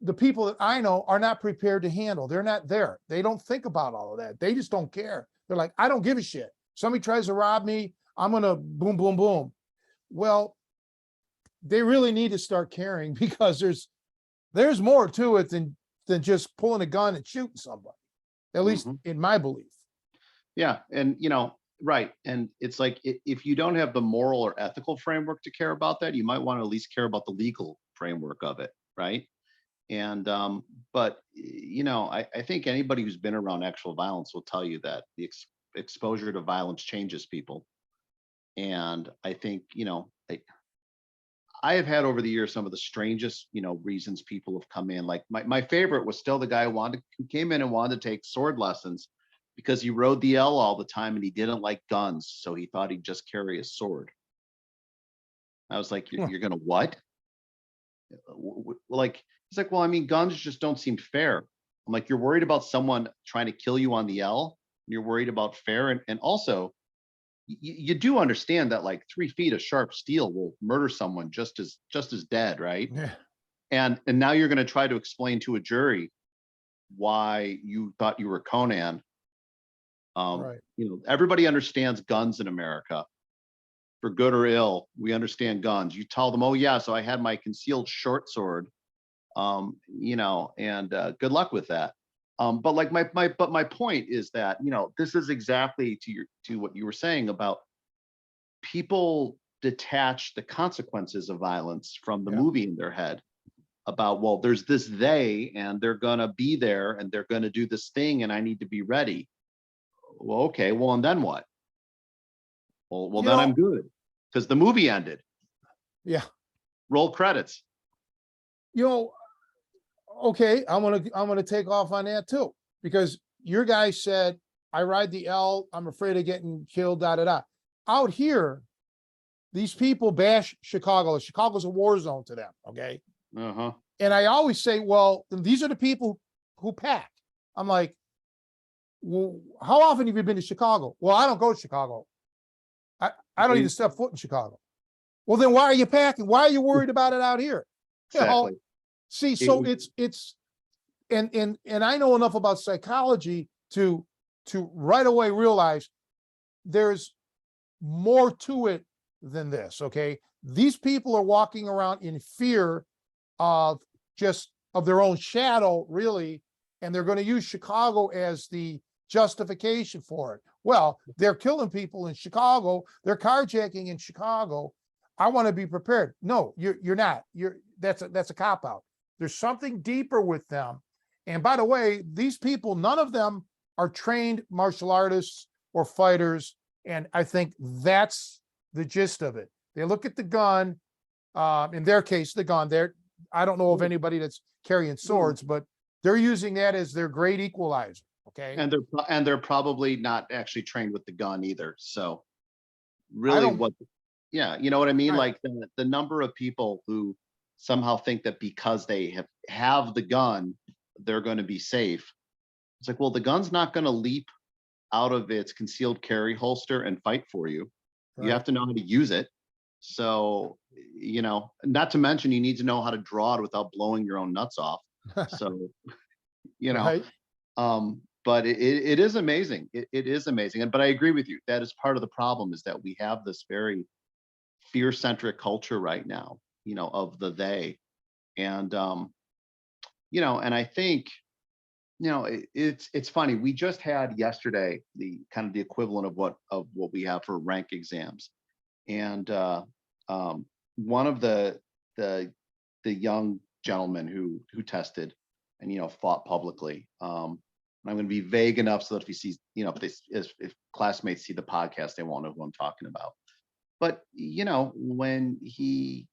the people that I know are not prepared to handle. They're not there. They don't think about all of that. They just don't care. They're like, I don't give a shit. Somebody tries to rob me, I'm gonna boom, boom, boom. Well, they really need to start caring because there's more to it than just pulling a gun and shooting somebody, at least in my belief. Yeah, and right. And it's like if you don't have the moral or ethical framework to care about that, you might want to at least care about the legal framework of it, right? And but I think anybody who's been around actual violence will tell you that the exposure to violence changes people. And I think, I have had over the years some of the strangest, reasons people have come in. Like my favorite was still the guy who came in and wanted to take sword lessons because he rode the L all the time and he didn't like guns, so he thought he'd just carry a sword. I was like, you're gonna what? Like, he's like, well, I mean, guns just don't seem fair. I'm like, you're worried about someone trying to kill you on the L, and you're worried about fair, and also you do understand that like 3 feet of sharp steel will murder someone just as dead, right? Yeah. And now you're going to try to explain to a jury why you thought you were Conan. Right. Everybody understands guns in America, for good or ill. We understand guns. You tell them, oh yeah, so I had my concealed short sword, and good luck with that. But like my point is that this is exactly to what you were saying about people detach the consequences of violence from the Yeah. movie in their head about, well, there's this they and they're gonna be there and they're gonna do this thing and I need to be ready. Well, okay, well, and then what? Well, then I'm good because the movie ended. Yeah. Roll credits. Okay, I'm gonna take off on that too, because your guy said, I ride the L, I'm afraid of getting killed, da da da. Out here, these people bash Chicago. Chicago's a war zone to them, okay? Uh-huh. And I always say, well, these are the people who pack. I'm like, well, how often have you been to Chicago? Well, I don't go to Chicago. I don't even step foot in Chicago. Well, then why are you packing? Why are you worried about it out here? Exactly. See, so it's and I know enough about psychology to right away realize there's more to it than this. Okay, these people are walking around in fear of their own shadow, really, and they're going to use Chicago as the justification for it. Well, they're killing people in Chicago, they're carjacking in Chicago. I want to be prepared. No, you're not. That's a cop out. There's something deeper with them. And by the way, these people, none of them are trained martial artists or fighters. And I think that's the gist of it. They look at the gun, in their case, the gun. I don't know of anybody that's carrying swords, but they're using that as their great equalizer. Okay. And they're probably not actually trained with the gun either. So really yeah, you know what I mean? Right. Like the number of people who somehow think that because they have the gun, they're going to be safe. It's like, well, the gun's not going to leap out of its concealed carry holster and fight for you. Right. You have to know how to use it. So, not to mention you need to know how to draw it without blowing your own nuts off. So, Right. But it is amazing. It is amazing. But I agree with you. That is part of the problem, is that we have this very fear-centric culture right now, of the they. And and I think, it's funny. We just had yesterday the kind of the equivalent of what we have for rank exams. And one of the young gentlemen who tested and fought publicly. I'm going to be vague enough so that if he sees, if classmates see the podcast, they won't know who I'm talking about. But when he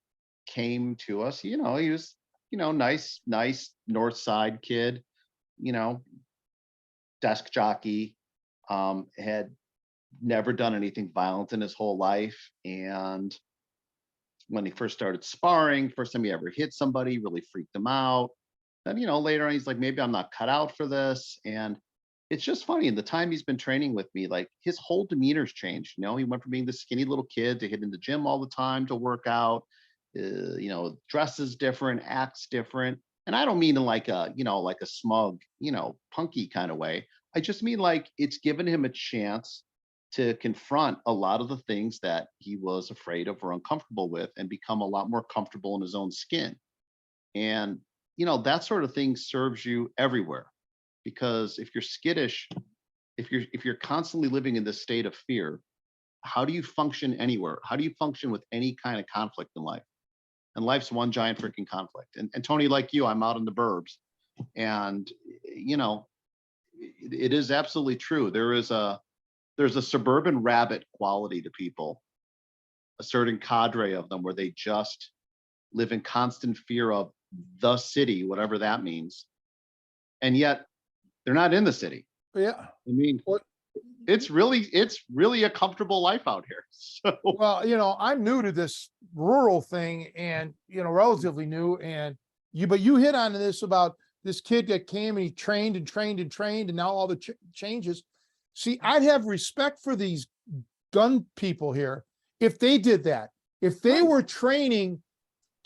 came to us, he was nice North Side kid, desk jockey, had never done anything violent in his whole life. And when he first started sparring, first time he ever hit somebody, really freaked him out. Then, later on, he's like, maybe I'm not cut out for this. And it's just funny in the time he's been training with me, like his whole demeanor's changed. He went from being the skinny little kid to hitting the gym all the time to work out. Dresses different, acts different. And I don't mean in like like a smug, punky kind of way. I just mean like it's given him a chance to confront a lot of the things that he was afraid of or uncomfortable with and become a lot more comfortable in his own skin. And, that sort of thing serves you everywhere. Because if you're skittish, if you're constantly living in this state of fear, how do you function anywhere? How do you function with any kind of conflict in life? And life's one giant freaking conflict. And Tony, like you, I'm out in the burbs, and it is absolutely true. There's a suburban rabbit quality to people, a certain cadre of them where they just live in constant fear of the city, whatever that means. And yet they're not in the city. Yeah. I mean, Well, it's really a comfortable life out here. So well, I'm new to this rural thing and, relatively new, and but you hit on this about this kid that came and he trained and trained and trained, and now all the changes. See, I'd have respect for these gun people here if they did that. If they were training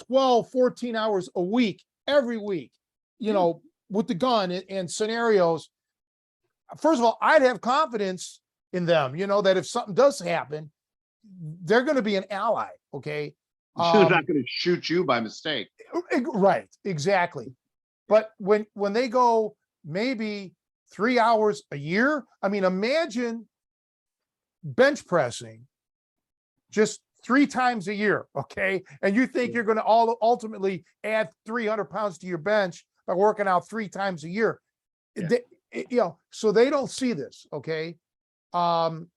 12, 14 hours a week, every week, with the gun and scenarios, first of all, I'd have confidence in them, that if something does happen, they're going to be an ally. Okay. they're not going to shoot you by mistake. Right. Exactly. But when they go maybe 3 hours a year, I mean, imagine bench pressing just 3 times a year. Okay. And you think you're going to ultimately add 300 pounds to your bench by working out 3 times a year. Yeah. So they don't see this. Okay. And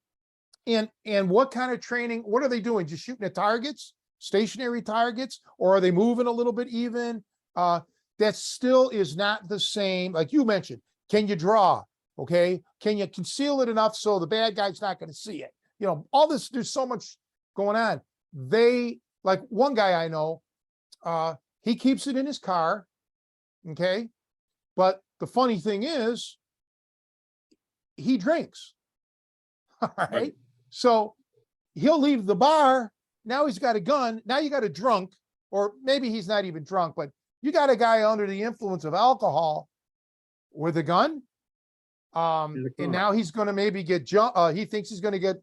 what kind of training, what are they doing? Just shooting at targets, stationary targets, or are they moving a little bit even? That still is not the same. Like you mentioned, can you draw? Okay. Can you conceal it enough so the bad guy's not going to see it? All this, there's so much going on. Like one guy I know, he keeps it in his car. Okay. But the funny thing is, he drinks. All right. So he'll leave the bar. Now he's got a gun. Now you got a drunk, or maybe he's not even drunk, but you got a guy under the influence of alcohol with a gun. And now he's going to maybe get he thinks he's going to get,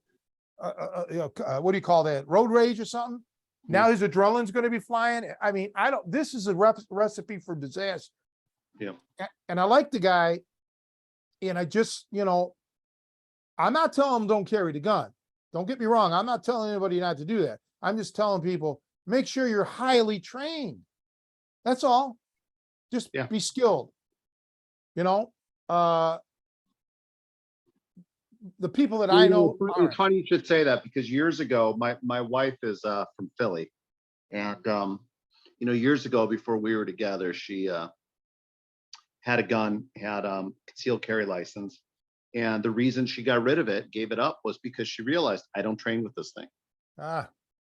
what do you call that? Road rage or something. Now his adrenaline's going to be flying. I mean, this is a recipe for disaster. Yeah. And I like the guy. And I just, I'm not telling them don't carry the gun. Don't get me wrong. I'm not telling anybody not to do that. I'm just telling people, make sure you're highly trained. That's all. Just be skilled. The people that I know. It's funny you should say that, because years ago, my wife is from Philly. And, years ago, before we were together, she had a gun, had concealed carry license. And the reason she got rid of it, gave it up, was because she realized, I don't train with this thing.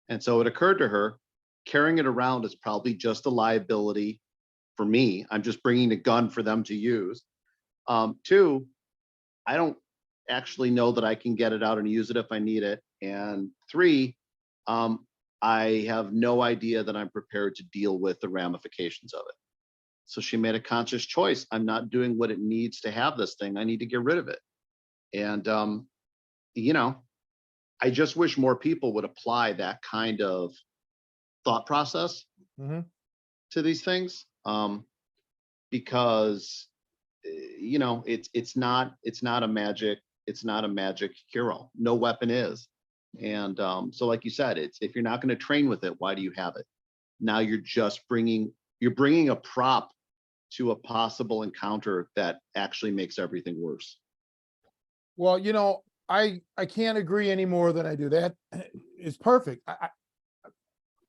And so it occurred to her, carrying it around is probably just a liability for me. I'm just bringing a gun for them to use. 2, I don't actually know that I can get it out and use it if I need it. And 3, I have no idea that I'm prepared to deal with the ramifications of it. So she made a conscious choice. I'm not doing what it needs to have this thing. I need to get rid of it. And, I just wish more people would apply that kind of thought process to these things. Because, it's not a magic hero. No weapon is. And so like you said, if you're not going to train with it, why do you have it? Now you're just bringing a prop to a possible encounter that actually makes everything worse. Well, I can't agree any more than I do. That is perfect.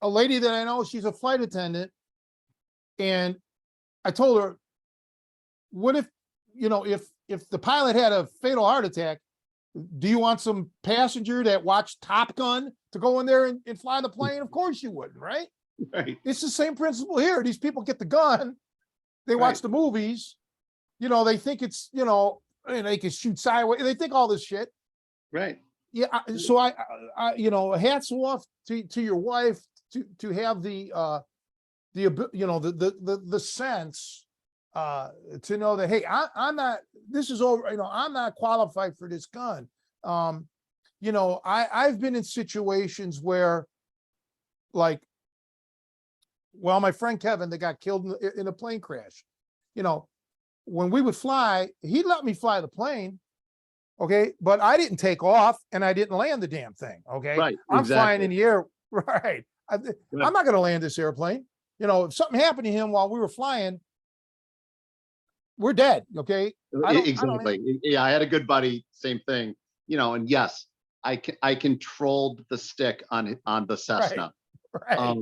A lady that I know, she's a flight attendant, and I told her, what if, if the pilot had a fatal heart attack, do you want some passenger that watched Top Gun to go in there and fly the plane? Of course you wouldn't, right? Right. It's the same principle here. These people get the gun, they watch the movies, they think it's, and they can shoot sideways. They think all this shit. Right. Yeah. So you know, hats off to your wife to have the you know, the sense to know that, hey, I'm not, this is over, you know, I'm not qualified for this gun. You know, I've been in situations where, like, well, my friend Kevin that got killed in a plane crash, you know, when we would fly, he let me fly the plane. Okay. But I didn't take off and I didn't land the damn thing. Okay. Right. I'm flying Exactly. in the air. Right. I'm not going to land this airplane. You know, if something happened to him while we were flying, we're dead. Okay. Exactly. Yeah, I had a good buddy, same thing, you know, and yes, I controlled the stick on the Cessna. Right.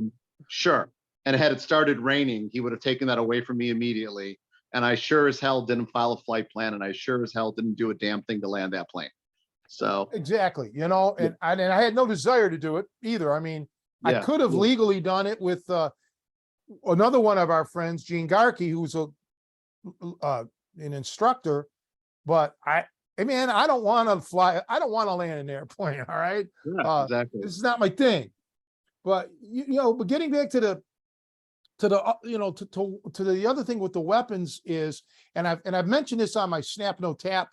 Sure. And had it started raining, he would have taken that away from me immediately. And I sure as hell didn't file a flight plan, and I sure as hell didn't do a damn thing to land that plane. So Exactly. You know, and I had no desire to do it either. I mean, I yeah, could have legally done it with another one of our friends, Gene Garkey, who's an instructor, but I mean, I don't want to fly. I don't want to land an airplane. All right. yeah, exactly. This is not my thing. But you know, but getting back to the you know, to the other thing with the weapons is, and I've mentioned this on my Snap No Tap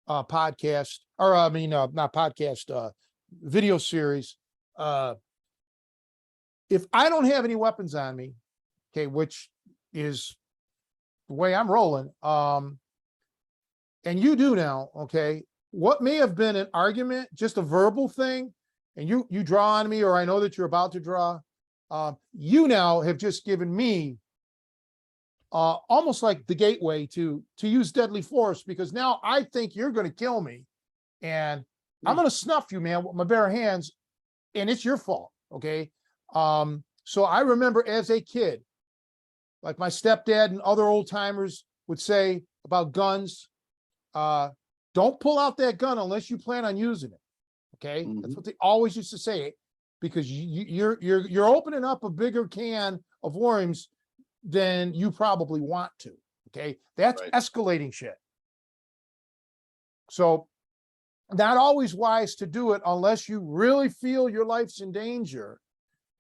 podcast, or I mean, not podcast, video series. If I don't have any weapons on me, okay, which is the way I'm rolling, and you do now, okay, what may have been an argument, just a verbal thing, and you draw on me, or I know that you're about to draw, you now have just given me almost like the gateway to use deadly force, because now I think you're going to kill me, and I'm going to snuff you, man, with my bare hands, and it's your fault. Okay. So I remember as a kid, like my stepdad and other old timers would say about guns, don't pull out that gun unless you plan on using it. Okay. That's what they always used to say, because you're opening up a bigger can of worms than you probably want to. Okay. That's escalating shit. So not always wise to do it unless you really feel your life's in danger.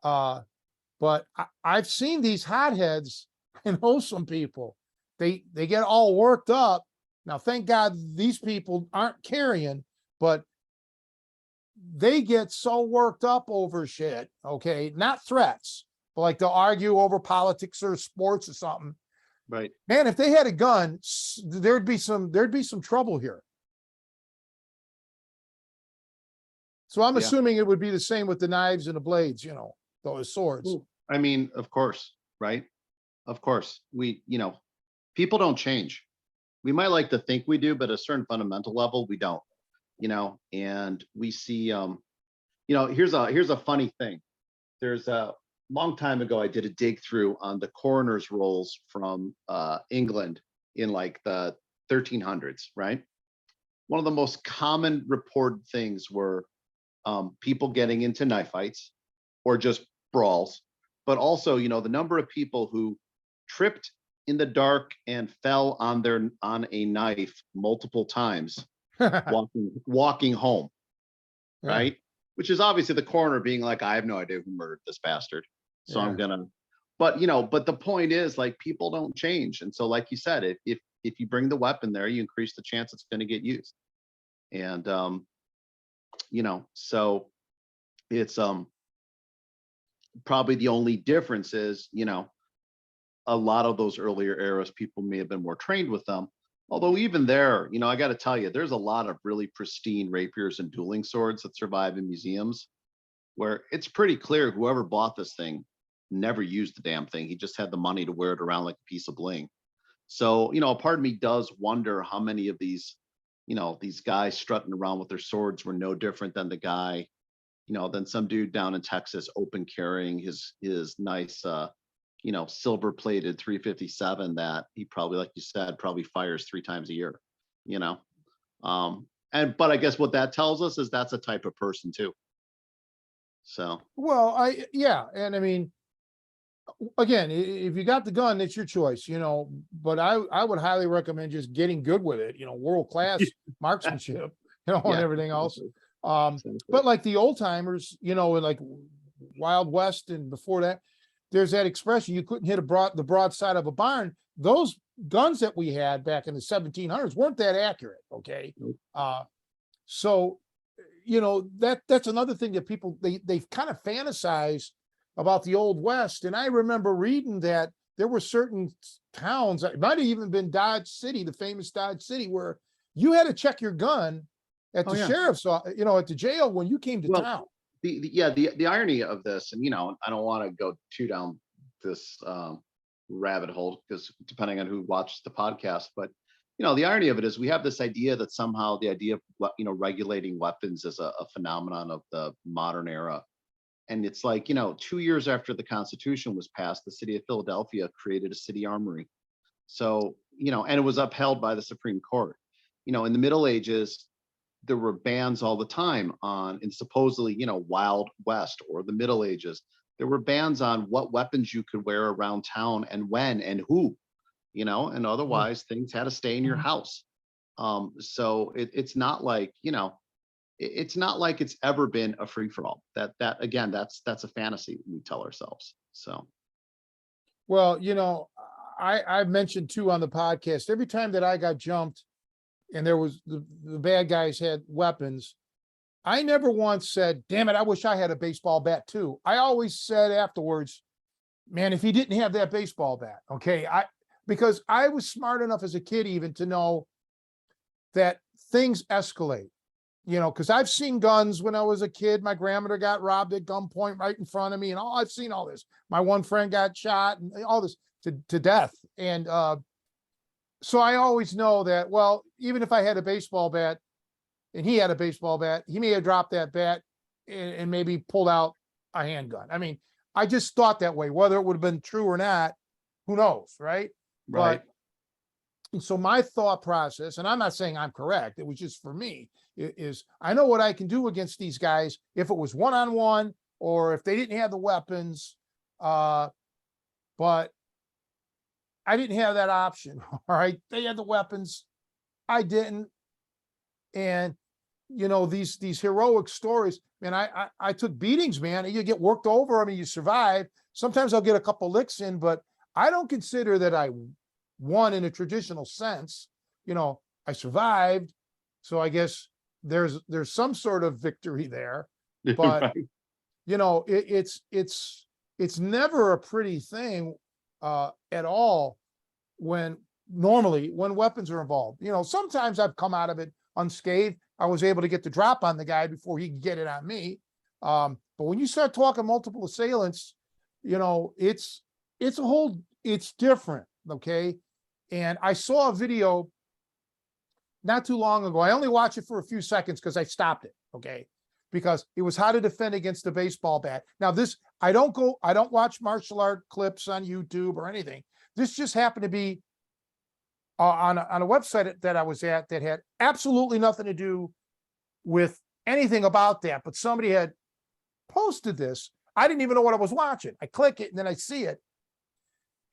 But I've seen these hotheads, I know some people, they get all worked up. Now, thank God these people aren't carrying, but they get so worked up over shit. Okay. Not threats, but like they'll argue over politics or sports or something. Right. Man, if they had a gun, there'd be some trouble here. So I'm assuming it would be the same with the knives and the blades, you know, those swords. I mean, of course, right? Of course, people don't change. We might like to think we do, but at a certain fundamental level, we don't, and we see, here's a funny thing. There's a long time ago, I did a dig through on the coroner's rolls from England in like the 1300s, right? One of the most common reported things were people getting into knife fights or just brawls, but also, the number of people who tripped in the dark and fell on a knife multiple times walking home, right? Which is obviously the coroner being like, I have no idea who murdered this bastard, so I'm gonna. But the point is, like, people don't change, and so, like you said, if you bring the weapon there, you increase the chance it's going to get used, and so it's probably the only difference is, a lot of those earlier eras, people may have been more trained with them. Although even there, I got to tell you, there's a lot of really pristine rapiers and dueling swords that survive in museums where it's pretty clear whoever bought this thing never used the damn thing. He just had the money to wear it around like a piece of bling. So, a part of me does wonder how many of these, these guys strutting around with their swords were no different than the guy, than some dude down in Texas open carrying his nice, silver plated 357 that he probably, like you said, probably fires 3 times a year, but I guess what that tells us is that's a type of person too. So, well, and I mean, again, if you got the gun, it's your choice, but I would highly recommend just getting good with it, world-class marksmanship, and Yeah. everything else. Exactly. But like the old timers, in like Wild West and before that, there's that expression, you couldn't hit the broadside of a barn. Those guns that we had back in the 1700s weren't that accurate. Okay. Nope. So, that's another thing that people, they've kind of fantasized about the Old West. And I remember reading that there were certain towns, it might have even been Dodge City, the famous Dodge City, where you had to check your gun at Oh, the yeah. sheriff's, at the jail when you came to Well, town. The irony of this, and I don't want to go too down this rabbit hole because depending on who watches the podcast, but the irony of it is we have this idea that somehow the idea of regulating weapons is a phenomenon of the modern era. And it's like, 2 years after the Constitution was passed, the city of Philadelphia created a city armory. So, and it was upheld by the Supreme Court. In the Middle Ages, there were bans all the time on, and supposedly, Wild West or the Middle Ages, there were bans on what weapons you could wear around town and when and who, and otherwise things had to stay in your house. So it's not like, it's not like it's ever been a free for all. That again, that's a fantasy we tell ourselves. So. Well, I've mentioned too on the podcast, every time that I got jumped and there was the bad guys had weapons, I never once said, damn it, I wish I had a baseball bat too. I always said afterwards, man, if he didn't have that baseball bat, okay, because I was smart enough as a kid even to know that things escalate, because I've seen guns when I was a kid. My grandmother got robbed at gunpoint right in front of me, and I've seen all this. My one friend got shot and all this to death. And so I always know that, well, even if I had a baseball bat and he had a baseball bat, he may have dropped that bat and maybe pulled out a handgun. I mean, I just thought that way, whether it would have been true or not, who knows, right? Right. And so my thought process, and I'm not saying I'm correct, it was just for me, is I know what I can do against these guys if it was one-on-one or if they didn't have the weapons, but I didn't have that option. All right. They had the weapons. I didn't. And these heroic stories, man, I took beatings, man. You get worked over. I mean, you survive. Sometimes I'll get a couple licks in, but I don't consider that I won in a traditional sense. I survived. So I guess there's some sort of victory there, but Right. it's never a pretty thing at all when weapons are involved. Sometimes I've come out of it unscathed. I was able to get the drop on the guy before he could get it on me. But when you start talking multiple assailants, it's different. Okay. And I saw a video not too long ago. I only watched it for a few seconds because I stopped it. Okay. Because it was how to defend against a baseball bat. Now I don't watch martial art clips on YouTube or anything. This just happened to be on a website that I was at that had absolutely nothing to do with anything about that, but somebody had posted this. I didn't even know what I was watching. I click it and then I see it.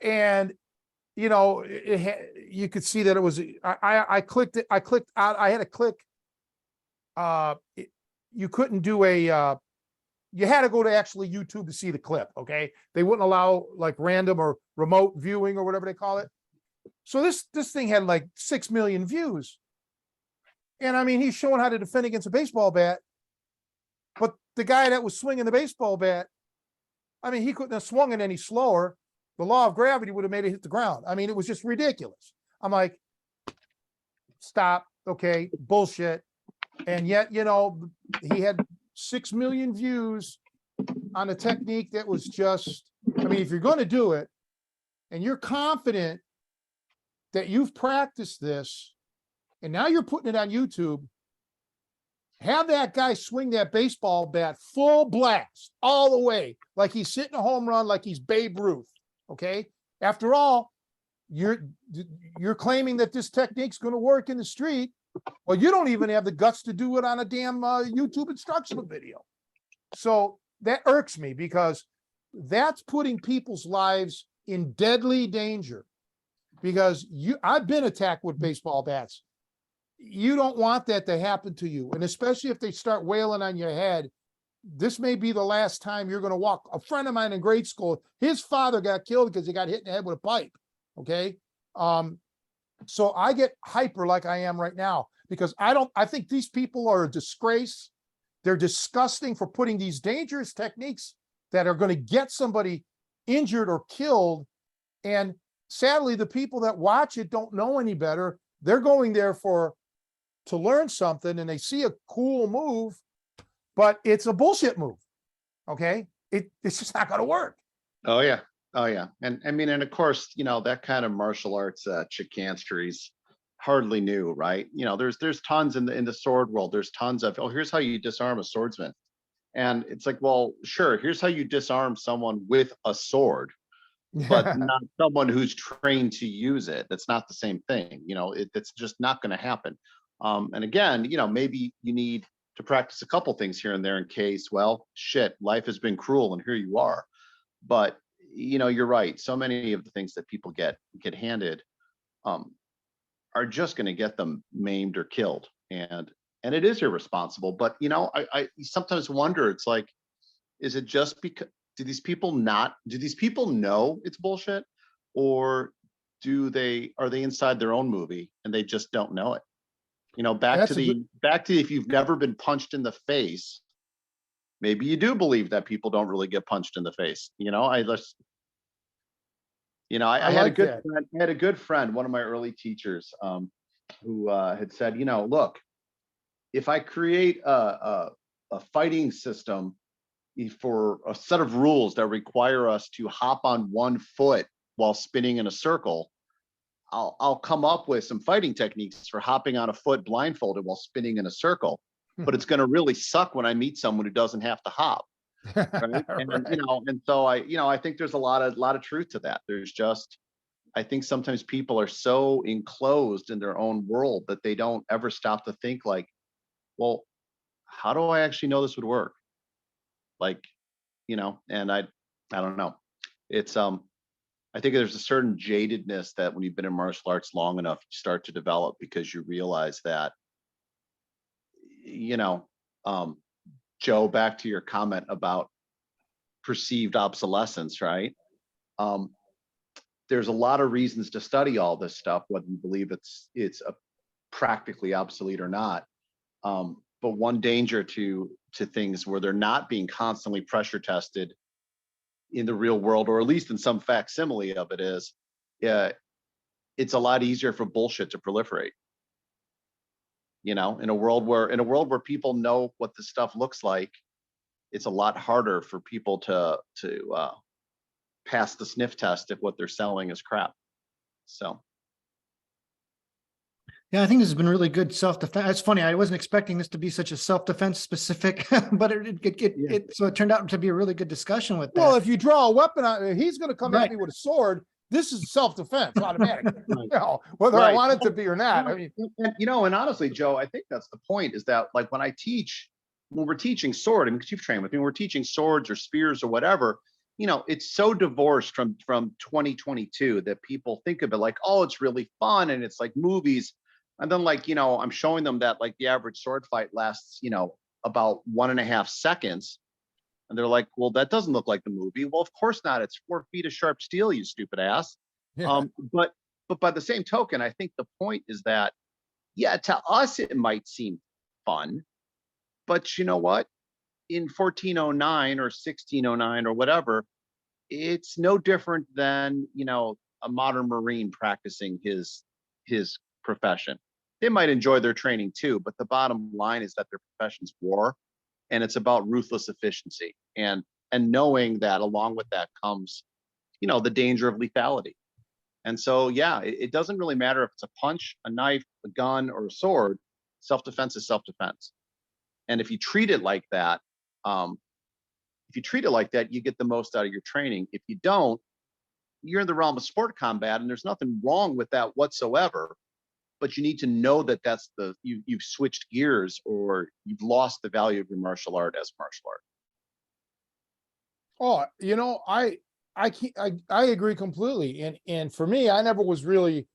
And, you could see that it was, I clicked it. I clicked out. I had to click. You couldn't do you had to go to actually YouTube to see the clip. Okay. They wouldn't allow like random or remote viewing or whatever they call it. So this thing had like 6 million views. And I mean, he's showing how to defend against a baseball bat, but the guy that was swinging the baseball bat, I mean, he couldn't have swung it any slower. The law of gravity would have made it hit the ground. I mean, it was just ridiculous. I'm like, stop. Okay. Bullshit. And yet, he had 6 million views on a technique that was just, I mean, if you're going to do it and you're confident that you've practiced this and now you're putting it on YouTube, have that guy swing that baseball bat full blast all the way, like he's hitting a home run, like he's Babe Ruth. Okay. After all, you're claiming that this technique's going to work in the street. Well, you don't even have the guts to do it on a damn YouTube instructional video. So that irks me because that's putting people's lives in deadly danger. Because I've been attacked with baseball bats. You don't want that to happen to you. And especially if they start wailing on your head, this may be the last time you're going to walk. A friend of mine in grade school, his father got killed because he got hit in the head with a pipe. Okay. So I get hyper like I am right now because I think these people are a disgrace. They're disgusting for putting these dangerous techniques that are going to get somebody injured or killed. And sadly, the people that watch it don't know any better. They're going there to learn something, and they see a cool move, but it's a bullshit move. Okay. It's just not going to work. Oh yeah. Oh yeah. And I mean, and of course, that kind of martial arts chicanery is hardly new, right? There's tons in the sword world. There's tons of, oh, here's how you disarm a swordsman. And it's like, well, sure, here's how you disarm someone with a sword, but not someone who's trained to use it. That's not the same thing. It's just not going to happen. And again, maybe you need to practice a couple things here and there in case, well, shit, life has been cruel and here you are. But you're right. So many of the things that people get handed are just going to get them maimed or killed. And it is irresponsible. But I sometimes wonder, it's like, is it just because do these people know it's bullshit, or are they inside their own movie and they just don't know it? Back to if you've never been punched in the face, maybe you do believe that people don't really get punched in the face. I had a good friend, one of my early teachers, who had said, look, if I create a fighting system for a set of rules that require us to hop on one foot while spinning in a circle, I'll come up with some fighting techniques for hopping on a foot blindfolded while spinning in a circle. But it's going to really suck when I meet someone who doesn't have to hop. Right? And Right. and so I think there's a lot of truth to that. There's just, I think sometimes people are so enclosed in their own world that they don't ever stop to think like, well, how do I actually know this would work? Like, and I don't know. It's I think there's a certain jadedness that when you've been in martial arts long enough, you start to develop, because you realize that, Joe, back to your comment about perceived obsolescence, right? There's a lot of reasons to study all this stuff, whether you believe it's practically obsolete or not. But one danger to things where they're not being constantly pressure tested in the real world, or at least in some facsimile of it, is it's a lot easier for bullshit to proliferate. In a world where people know what this stuff looks like, it's a lot harder for people to pass the sniff test if what they're selling is crap. So Yeah, I think this has been really good self-defense. It's funny, I wasn't expecting this to be such a self-defense specific, but so it turned out to be a really good discussion with that. Well, if you draw a weapon on, he's going to come Right. at me with a sword. This is self-defense automatically, Right. whether I Right. want it to be or not. I mean, and honestly, Joe, I think that's the point, is that like when we're teaching sword, and because you've trained with me, we're teaching swords or spears or whatever, it's so divorced from 2022 that people think of it like, oh, it's really fun and it's like movies. And then I'm showing them that like the average sword fight lasts, about 1.5 seconds. And they're like, well, that doesn't look like the movie. Well, of course not. It's 4 feet of sharp steel, you stupid ass. yeah. But by the same token, I think the point is that, yeah, to us, it might seem fun, but you know what? In 1409 or 1609 or whatever, it's no different than, a modern Marine practicing his profession. They might enjoy their training too, but the bottom line is that their profession's war, and it's about ruthless efficiency, and knowing that along with that comes, the danger of lethality. And so, yeah, it doesn't really matter if it's a punch, a knife, a gun, or a sword. Self-defense is self-defense. And if you treat it like that, you get the most out of your training. If you don't, you're in the realm of sport combat, and there's nothing wrong with that whatsoever. But you need to know that that's you've switched gears, or you've lost the value of your martial art as martial art. Oh, I agree completely. And for me, I never was really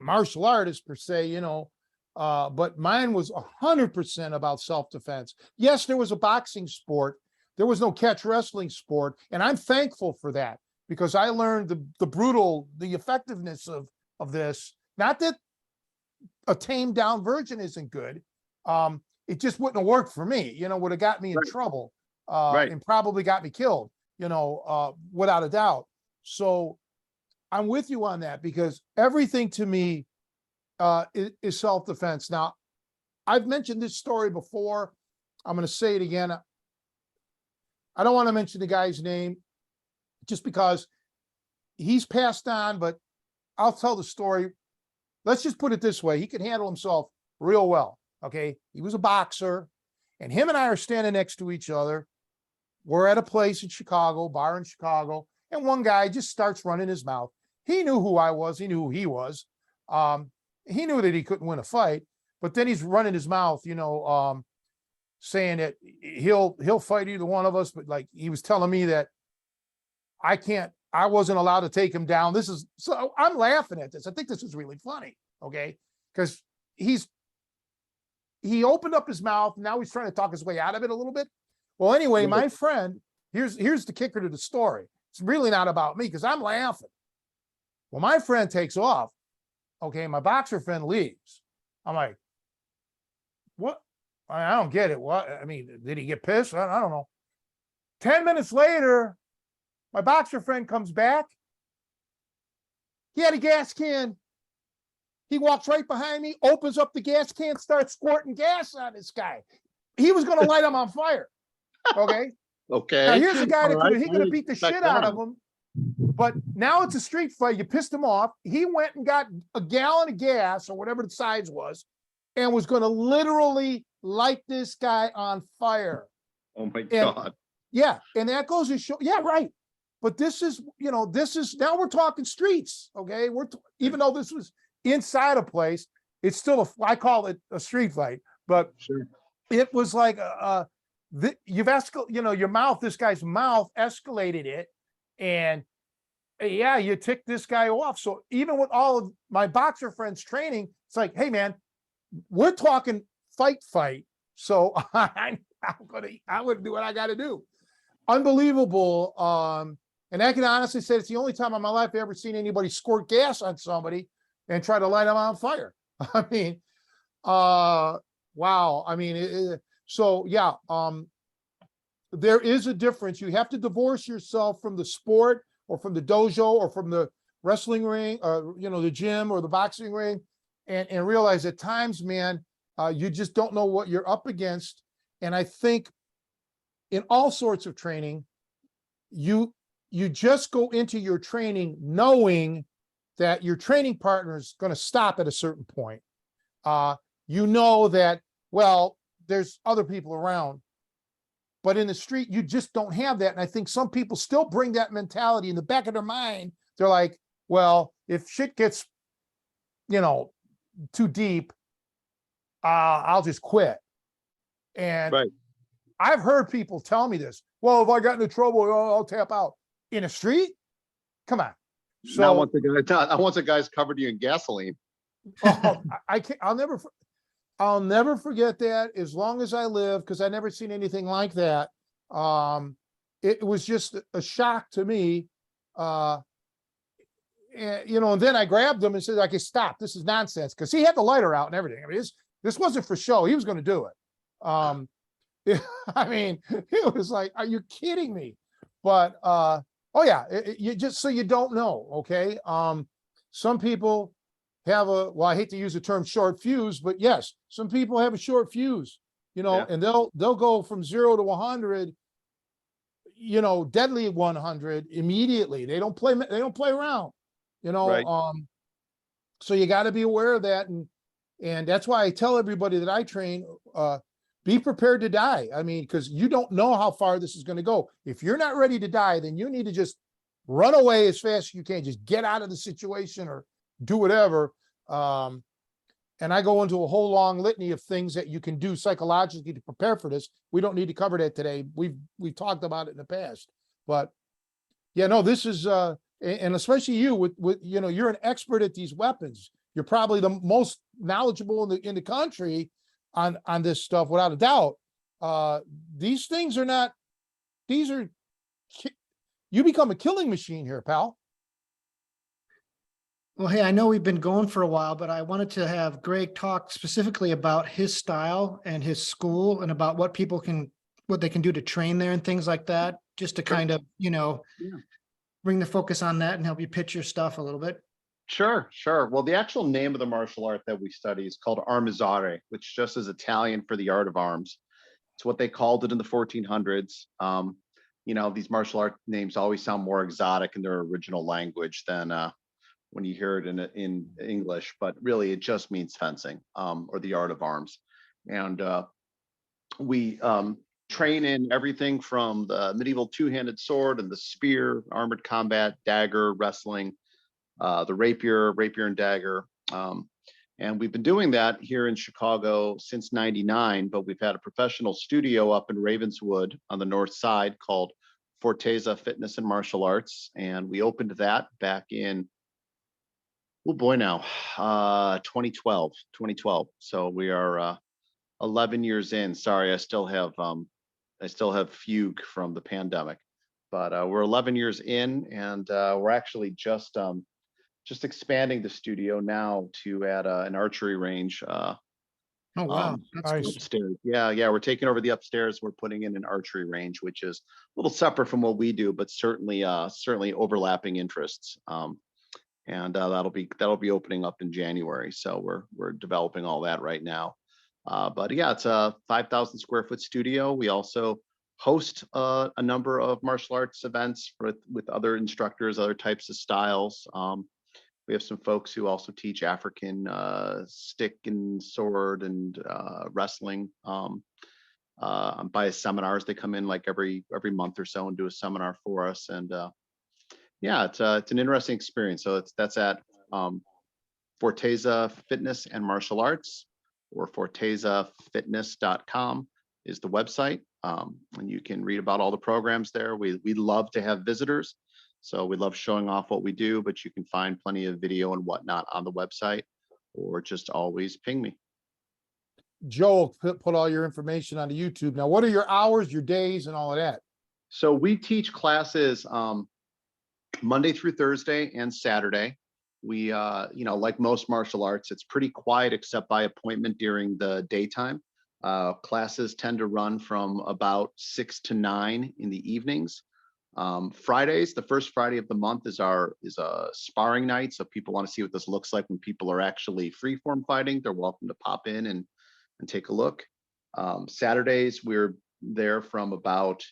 martial artist per se, but mine was 100% about self-defense. Yes, there was a boxing sport. There was no catch wrestling sport. And I'm thankful for that because I learned the effectiveness of this. Not that a tamed down version isn't good. It just wouldn't have worked for me, would have got me in Right. trouble, Right. and probably got me killed, without a doubt. So I'm with you on that because everything to me is self-defense. Now, I've mentioned this story before. I'm going to say it again. I don't want to mention the guy's name just because he's passed on, but I'll tell the story. Let's just put it this way. He could handle himself real well. Okay. He was a boxer and him and I are standing next to each other. We're at a place in Chicago, bar in Chicago, and one guy just starts running his mouth. He knew who I was. He knew who he was. He knew that he couldn't win a fight, but then he's running his mouth, saying that he'll fight either one of us. But like he was telling me that I wasn't allowed to take him down. So I'm laughing at this. I think this is really funny. Okay. Because he opened up his mouth. Now he's trying to talk his way out of it a little bit. Well, anyway, my friend, here's the kicker to the story. It's really not about me because I'm laughing. Well, my friend takes off. Okay, my boxer friend leaves. I'm like, what? I don't get it. What? I mean, did he get pissed? I don't know. 10 minutes later, my boxer friend comes back. He had a gas can. He walks right behind me, opens up the gas can, starts squirting gas on this guy. He was going to light him on fire. Okay. Okay. Now here's a guy that All right. he could have beat the Respect shit out that. of him. But now it's a street fight. You pissed him off. He went and got a gallon of gas or whatever the size was and was going to literally light this guy on fire. Oh my God. Yeah. And that goes to show. Yeah, right. But this is now we're talking streets. Okay. Even though this was inside a place, it's still I call it a street fight, but Sure. it was like, you've escalated, your mouth, this guy's mouth escalated it. And yeah, you ticked this guy off. So even with all of my boxer friends training, it's like, hey man, we're talking fight. So I'm gonna do what I got to do. Unbelievable. And I can honestly say it's the only time in my life I've ever seen anybody squirt gas on somebody and try to light them on fire. I mean, wow. I mean, so yeah, there is a difference. You have to divorce yourself from the sport or from the dojo or from the wrestling ring or, the gym or the boxing ring and realize at times, man, you just don't know what you're up against. And I think in all sorts of training, you just go into your training knowing that your training partner is going to stop at a certain point. That, well, there's other people around. But in the street, you just don't have that. And I think some people still bring that mentality in the back of their mind. They're like, well, if shit gets, too deep, I'll just quit. And Right. I've heard people tell me this. Well, if I got into trouble, I'll tap out. In a street? Come on. So Not once a guy's covered you in gasoline. I can't, I'll never forget that as long as I live, because I never seen anything like that. It was just a shock to me. And then I grabbed him and said, okay, stop, this is nonsense. Because he had the lighter out and everything. I mean, this wasn't for show. He was going to do it. I mean, it was like, are you kidding me? But, oh yeah, you just, so you don't know. Okay. Some people have I hate to use the term short fuse, but yes, some people have a short fuse, Yeah. and they'll go from 0 to 100, deadly 100 immediately. They don't play around, Right. So you got to be aware of that. And that's why I tell everybody that I train, be prepared to die. I mean, because you don't know how far this is going to go. If you're not ready to die, then you need to just run away as fast as you can. Just get out of the situation or do whatever. And I go into a whole long litany of things that you can do psychologically to prepare for this. We don't need to cover that today. We've talked about it in the past, But yeah, no, this is, and especially you with, you know, you're an expert at these weapons. You're probably the most knowledgeable in the country on this stuff, without a doubt. These things are not, these are, you become a killing machine here, pal. Well, hey, I know we've been going for a while, but I wanted to have Greg talk specifically about his style and his school and about what what they can do to train there and things like that, just to kind of, you know, Yeah. bring the focus on that and help you pitch your stuff a little bit. Sure, sure. Well, the actual name of the martial art that we study is called armizzare, which just is Italian for the art of arms. It's what they called it in the 1400s. You know, these martial art names always sound more exotic in their original language than when you hear it in English, but really it just means fencing, or the art of arms. And we train in everything from the medieval two-handed sword and the spear, armored combat, dagger, wrestling, the rapier and dagger. And we've been doing that here in Chicago since '99, but we've had a professional studio up in Ravenswood on the north side called Forteza Fitness and Martial Arts. And we opened that back in, oh boy, now, 2012. So we are 11 years in. Sorry, I still have fugue from the pandemic, but we're 11 years in, and we're actually just expanding the studio now to add an archery range Oh, wow. That's nice. cool. upstairs. Yeah, we're taking over the upstairs. We're putting in an archery range, which is a little separate from what we do, but certainly overlapping interests. And that'll be opening up in January. So we're developing all that right now. But yeah, it's a 5,000 square foot studio. We also host a number of martial arts events with other instructors, other types of styles. We have some folks who also teach African stick and sword and wrestling. By seminars, they come in like every month or so and do a seminar for us. And yeah, it's an interesting experience. So that's at Forteza Fitness and Martial Arts, or fortezafitness.com is the website. And you can read about all the programs there. We love to have visitors. So we love showing off what we do, but you can find plenty of video and whatnot on the website, or just always ping me. Joe will put all your information on the YouTube. Now, what are your hours, your days, and all of that? So we teach classes Monday through Thursday and Saturday. We, you know, like most martial arts, it's pretty quiet except by appointment during the daytime. Classes tend to run from about 6 to 9 in the evenings. Fridays, the first Friday of the month is a sparring night. So if people want to see what this looks like when people are actually freeform fighting, they're welcome to pop in and take a look. Saturdays, we're there from about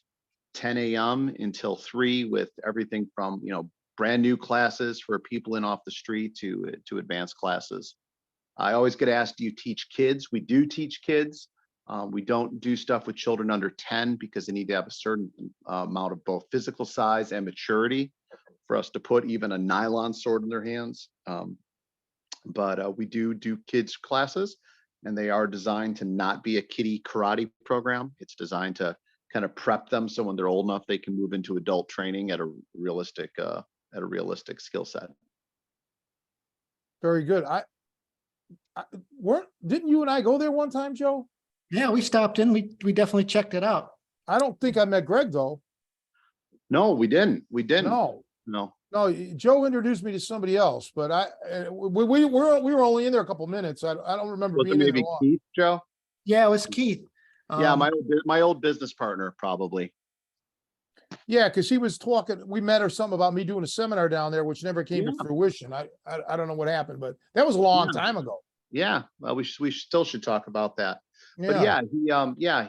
10 a.m. until 3, with everything from, you know, brand new classes for people in off the street to advanced classes. I always get asked, do you teach kids? We do teach kids. We don't do stuff with children under 10 because they need to have a certain amount of both physical size and maturity for us to put even a nylon sword in their hands. But we do kids classes, and they are designed to not be a kiddie karate program. It's designed to kind of prep them so when they're old enough, they can move into adult training at a realistic skill set. Very good. Didn't you and I go there one time, Joe? Yeah, we stopped in. We definitely checked it out. I don't think I met Greg though. No, we didn't. No, No. Joe introduced me to somebody else, but we were only in there a couple minutes. I don't remember Was it being in there maybe long. Keith, Joe? Yeah, it was Keith. Yeah, my old business partner, probably. Yeah, because he was talking. We met or something about me doing a seminar down there, which never came to Yeah. fruition. I don't know what happened, but that was a long Yeah. time ago. Yeah, well, we still should talk about that. But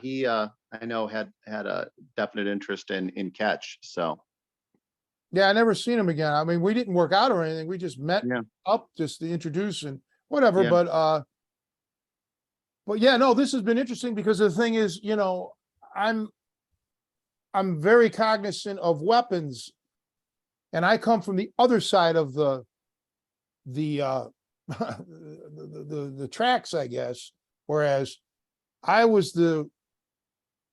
he I know had a definite interest in catch. So Yeah, I never seen him again. I mean, we didn't work out or anything. We just met yeah, up just to introduce and whatever. Yeah. But yeah, no, this has been interesting because the thing is, you know, I'm very cognizant of weapons, and I come from the other side of the the tracks, I guess. Whereas I was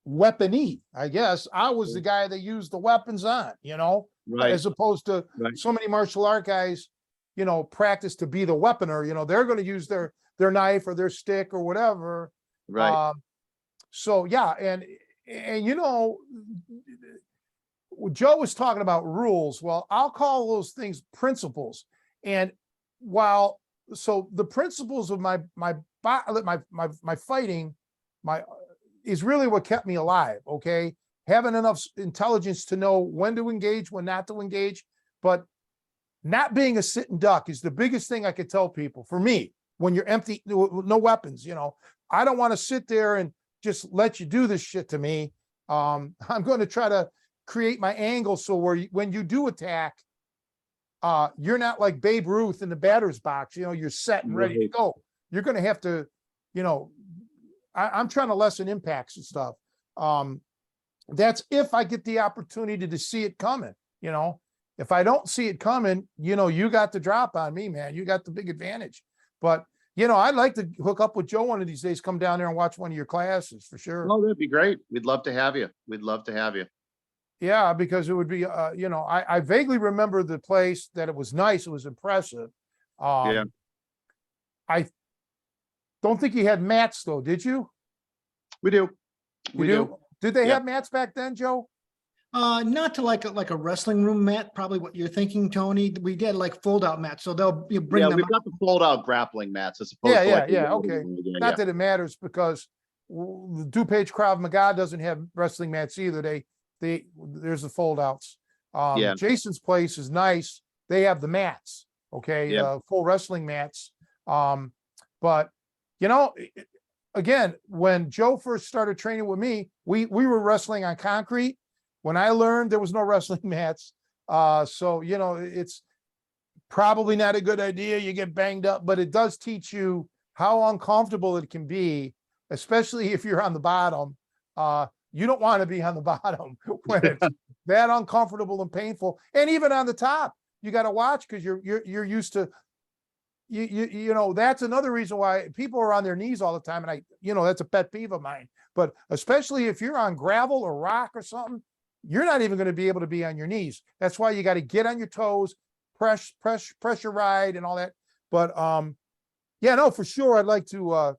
weapony, I guess. I was the guy that used the weapons on, Right, as opposed to right, so many martial art guys, practice to be the weaponer, they're going to use their knife or their stick or whatever. right. So yeah, and Joe was talking about rules. Well, I'll call those things principles. And so the principles of my fighting, is really what kept me alive. Okay. Having enough intelligence to know when to engage, when not to engage, but not being a sitting duck is the biggest thing I could tell people. For me, when you're empty, no weapons, I don't want to sit there and just let you do this shit to me. I'm going to try to create my angle so when you do attack, you're not like Babe Ruth in the batter's box, you're set and ready to Right. go. You're going to have to, I'm trying to lessen impacts and stuff. That's if I get the opportunity to see it coming, if I don't see it coming, you got the drop on me, man. You got the big advantage. But, I'd like to hook up with Joe one of these days, come down there and watch one of your classes for sure. Oh, that'd be great. We'd love to have you. We'd love to have you. Yeah, because it would be, I vaguely remember the place, that it was nice. It was impressive. Yeah. I don't think you had mats though, did you? We do. You We do? do. Did they Yeah. have mats back then, Joe? Not to like a wrestling room mat, probably what you're thinking, Tony. We did like fold out mats, so you bring Yeah, them we've out. got the fold out grappling mats as opposed Yeah, to yeah, like. yeah, okay. Yeah, Not that it matters, because the DuPage Krav Maga doesn't have wrestling mats either. There's the fold outs. Yeah. Jason's place is nice. They have the mats, okay, Yeah. full wrestling mats. But again, when Joe first started training with me, we were wrestling on concrete. When I learned, there was no wrestling mats. So it's probably not a good idea. You get banged up, but it does teach you how uncomfortable it can be, especially if you're on the bottom. You don't want to be on the bottom when it's that uncomfortable and painful. And even on the top, you got to watch, because you're used to, that's another reason why people are on their knees all the time. And that's a pet peeve of mine. But especially if you're on gravel or rock or something, you're not even going to be able to be on your knees. That's why you got to get on your toes, pressure ride and all that. But yeah, no, for sure, I'd like to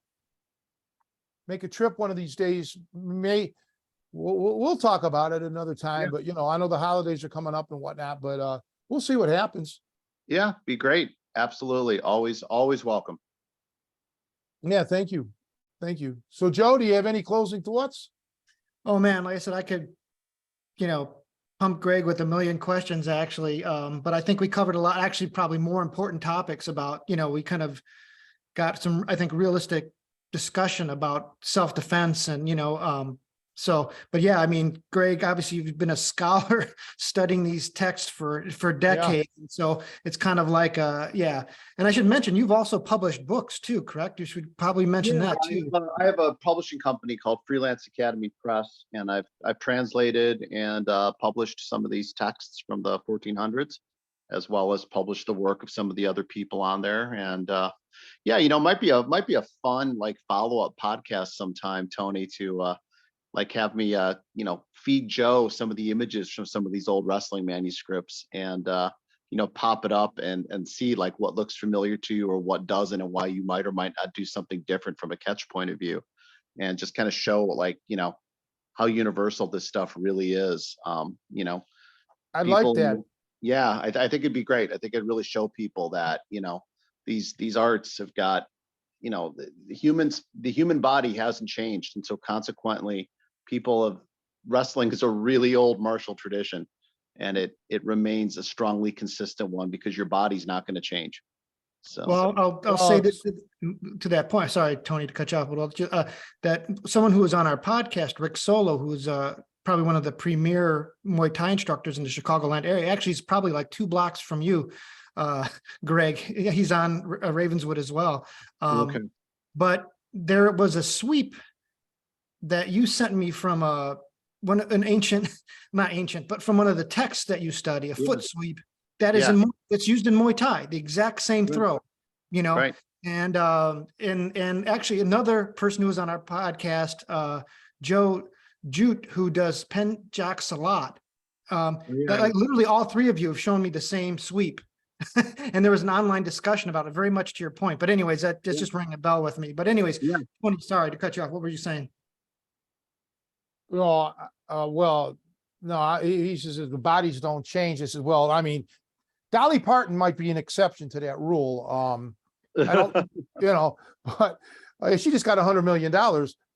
make a trip one of these days. We'll talk about it another time. Yeah. But I know the holidays are coming up and whatnot. But we'll see what happens. Yeah, be great. Absolutely. Always welcome. Yeah, thank you. So Joe, do you have any closing thoughts? Oh man, like I said, I could, pump Greg with a million questions actually. But I think we covered a lot, actually probably more important topics about, we kind of got some, I think, realistic discussion about self-defense and, but yeah, I mean, Greg, obviously you've been a scholar studying these texts for decades. And so it's kind of like, yeah. And I should mention, you've also published books too, correct? You should probably mention that too. I have a publishing company called Freelance Academy Press, and I've translated and published some of these texts from the 1400s, as well as published the work of some of the other people on there. And yeah, might be a fun like follow-up podcast sometime, Tony, to like have me feed Joe some of the images from some of these old wrestling manuscripts, and pop it up and see like what looks familiar to you or what doesn't, and why you might or might not do something different from a catch point of view, and just kind of show like how universal this stuff really is. I like that. Yeah, I think it'd be great. I think it'd really show people that these arts have got the human body hasn't changed, and so consequently wrestling is a really old martial tradition, and it remains a strongly consistent one because your body's not going to change. So well, I'll say this to that point. Sorry, Tony, to cut you off, but that someone who was on our podcast, Rick Solo, who's probably one of the premier Muay Thai instructors in the Chicagoland area. Actually, he's probably like 2 blocks from you, Greg. He's on Ravenswood as well. okay. But there was a sweep that you sent me from an ancient, not ancient, but from one of the texts that you study, a foot sweep that is it's used in Muay Thai, the exact same throw, Right. And actually another person who was on our podcast, Joe Jute, who does pen jacks a lot. That Yeah. like literally all three of you have shown me the same sweep. And there was an online discussion about it, very much to your point. But anyways, that's Yeah. just ringing a bell with me. But anyways, Yeah. Tony, sorry to cut you off. What were you saying? Well, well, no, he says that the bodies don't change. I said, well, I mean, Dolly Parton might be an exception to that rule. I don't, you know, but she just got $100 million,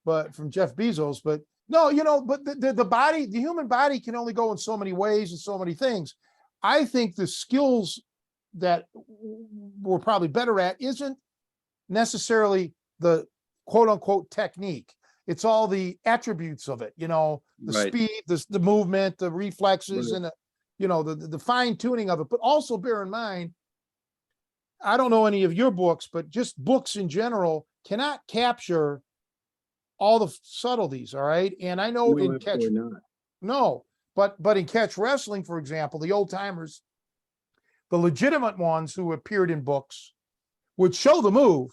but from Jeff Bezos. But no, you know, but the body, the human body can only go in so many ways and so many things. I think the skills that we're probably better at isn't necessarily the quote unquote technique. It's all the attributes of it, you know, the Right. speed, the movement, the reflexes, Right. and you know, the fine tuning of it. But also bear in mind, I don't know any of your books, but just books in general cannot capture all the subtleties. All right. And I know No, in catch, absolutely not. no, but in catch wrestling, for example, the old timers, the legitimate ones who appeared in books would show the move,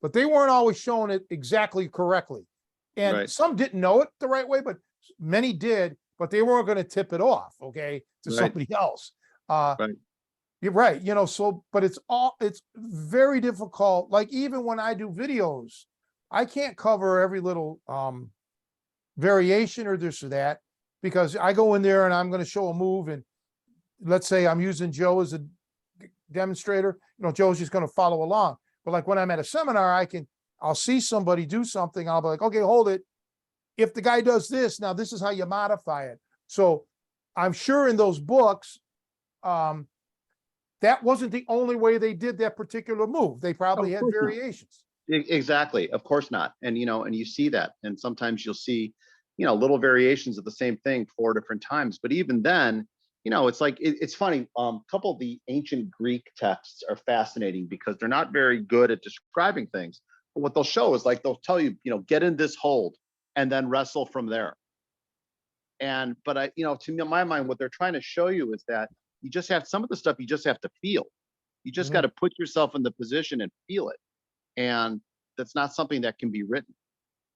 but they weren't always showing it exactly correctly. And Right. some didn't know it the right way, but many did, but they weren't going to tip it off, okay, to Right. somebody else. Right. You're right, you know, so, but it's very difficult. Like even when I do videos, I can't cover every little variation or this or that, because I go in there and I'm going to show a move, and let's say I'm using Joe as a demonstrator, you know, Joe's just going to follow along. But like when I'm at a seminar, I'll see somebody do something. I'll be like, okay, hold it. If the guy does this, now this is how you modify it. So I'm sure in those books, that wasn't the only way they did that particular move. They probably Of had course not. variations. Exactly. Of course not. And, you know, and you see that, and sometimes you'll see, you know, little variations of the same thing 4 different times. But even then, you know, it's like, it's funny. A couple of the ancient Greek texts are fascinating because they're not very good at describing things. But what they'll show is like, they'll tell you, you know, get in this hold and then wrestle from there. And, but I, you know, to my mind, what they're trying to show you is that you just have some of the stuff you just have to feel. You just Mhm. got to put yourself in the position and feel it. And that's not something that can be written.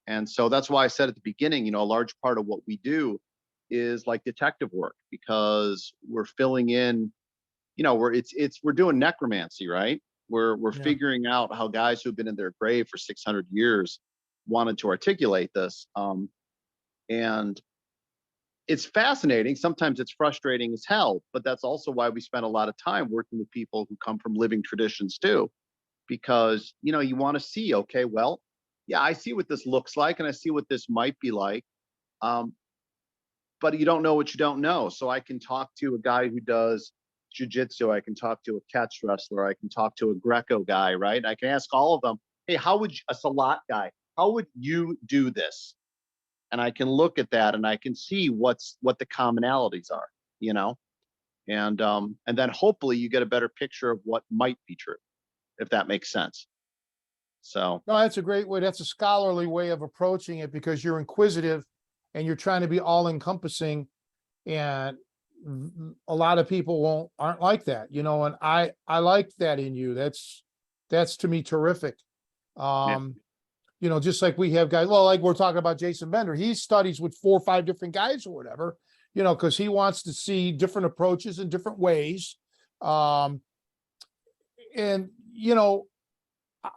And so that's why I said at the beginning, you know, a large part of what we do is like detective work, because we're filling in, you know, we're doing necromancy, right? We're Yeah. figuring out how guys who've been in their grave for 600 years wanted to articulate this. And it's fascinating. Sometimes it's frustrating as hell, but that's also why we spend a lot of time working with people who come from living traditions too, because, you know, you want to see, okay, well, yeah, I see what this looks like and I see what this might be like. But you don't know what you don't know. So I can talk to a guy who does jujitsu. I can talk to a catch wrestler. I can talk to a Greco guy, right? I can ask all of them, hey, how would a Salat guy, how would you do this? And I can look at that and I can see what the commonalities are, you know, and then hopefully you get a better picture of what might be true, if that makes sense. So No, that's a great way. That's a scholarly way of approaching it, because you're inquisitive and you're trying to be all encompassing. And a lot of people aren't like that, you know, and I like that in you. That's to me terrific. You know, just like we have guys, well, like we're talking about Jason Bender, he studies with 4 or 5 different guys or whatever, you know, because he wants to see different approaches in different ways. And, you know,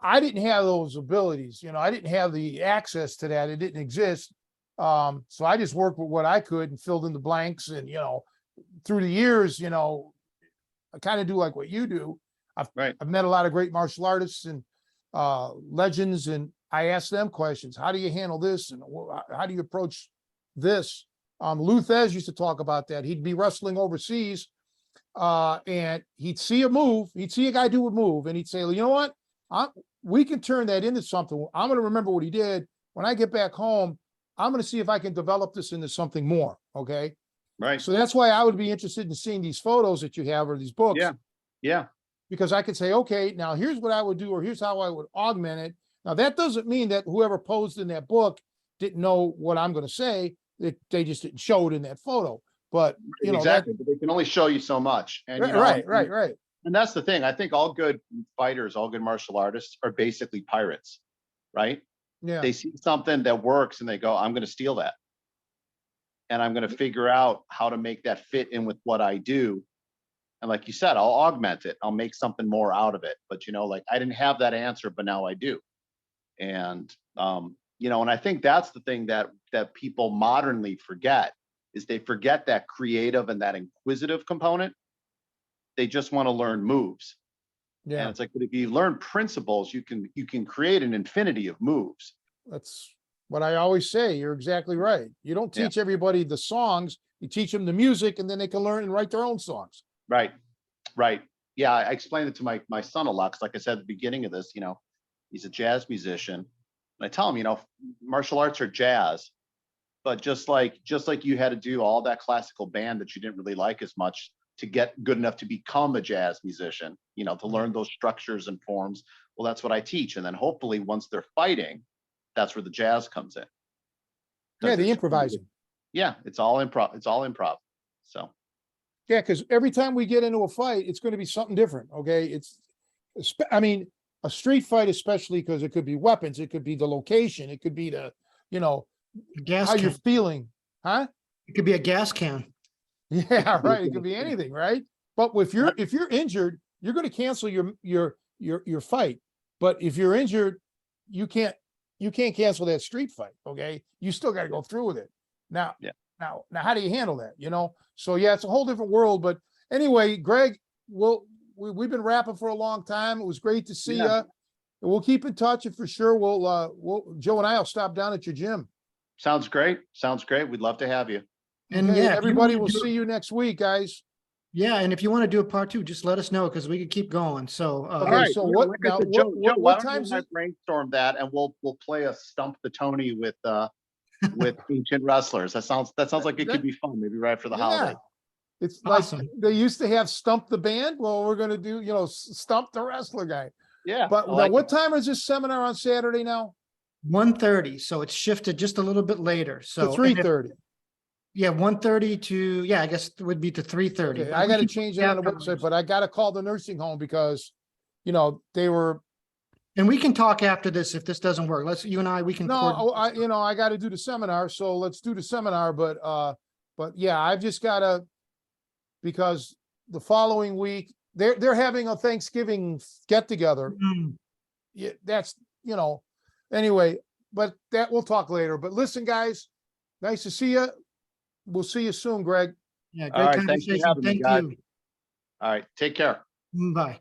I didn't have those abilities, you know, I didn't have the access to that. It didn't exist. So I just worked with what I could and filled in the blanks. And, you know, through the years, you know, I kind of do like what you do. right. I've met a lot of great martial artists and legends, and I ask them questions. How do you handle this? And how do you approach this? Lou Thez used to talk about that. He'd be wrestling overseas, and he'd see a move. He'd see a guy do a move, and he'd say, well, you know what? We can turn that into something. I'm going to remember what he did. When I get back home, I'm going to see if I can develop this into something more. Okay. Right. So that's why I would be interested in seeing these photos that you have or these books. Yeah. Yeah. Because I could say, okay, now here's what I would do, or here's how I would augment it. Now, that doesn't mean that whoever posed in that book didn't know what I'm going to say. They just didn't show it in that photo. But, you know, exactly. But they can only show you so much. And, you know, right. And that's the thing. I think all good fighters, all good martial artists are basically pirates, right? Yeah. They see something that works and they go, I'm going to steal that. and I'm going to figure out how to make that fit in with what I do. And like you said, I'll augment it. I'll make something more out of it. But, you know, like I didn't have that answer, but now I do. And, you know, and I think that's the thing that people modernly forget is they forget that creative and that inquisitive component. They just want to learn moves. And Yeah, it's like, but if you learn principles, you can create an infinity of moves. that's what I always say. You're exactly right. You don't Yeah. teach everybody the songs, you teach them the music, and then they can learn and write their own songs. Right. Right. Yeah. I explained it to my son a lot. Cause like I said at the beginning of this, you know, he's a jazz musician. And I tell him, you know, martial arts are jazz, but just like you had to do all that classical band that you didn't really like as much to get good enough to become a jazz musician, you know, to learn those structures and forms. Well, that's what I teach. And then hopefully once they're fighting, that's where the jazz comes in. Yeah, 'Cause the it's- improvising. Yeah, it's all improv. It's all improv. So Yeah, because every time we get into a fight, it's going to be something different. Okay, I mean, a street fight, especially because it could be weapons, it could be the location, it could be the, you know, A gas how you're can. feeling, huh? It could be a gas can. Yeah, right. It could be anything, right? But if you're injured, you're going to cancel your fight. But if you're injured, you can't cancel that street fight. Okay, you still got to go through with it. Now, Yeah. now, how do you handle that? You know, so yeah, it's a whole different world. But anyway, Greg, we've been rapping for a long time. It was great to see Yeah. you. We'll keep in touch, and for sure, we'll Joe and I will stop down at your gym. sounds great. Sounds great. We'd love to have you. And Okay, yeah, if you everybody wanna will do- see you next week, guys. Yeah, and if you want to do a part two, just let us know because we could keep going. So Okay, so yeah, what- like I now, said, what- Joe, what why don't time's you and I it? brainstorm that and we'll play a stump the Tony with ancient wrestlers. That sounds like it could be fun. Maybe right for the Yeah. holiday. It's like Awesome. they used to have Stump the Band. Well, we're gonna do, Stump the Wrestler guy. Yeah. But I now, like what it. time is this seminar on Saturday now? 1:30, so it's shifted just a little bit later. To So 3:30. yeah, 1:30 to, yeah, I guess it would be to 3:30. Okay, I gotta change it on the website, but I gotta call the nursing home because, they were, And we can talk after this if this doesn't work. You and I, we can. no, coordinate. I gotta do the seminar, so let's do the seminar, but yeah, I've just gotta, because the following week, they're having a Thanksgiving get together. Mm, Yeah, that's, anyway, but that we'll talk later. But listen, guys, nice to see you. We'll see you soon, Greg. Yeah, All great right, thanks for conversation. having me, Thank guys. you. All right. Take care. Bye.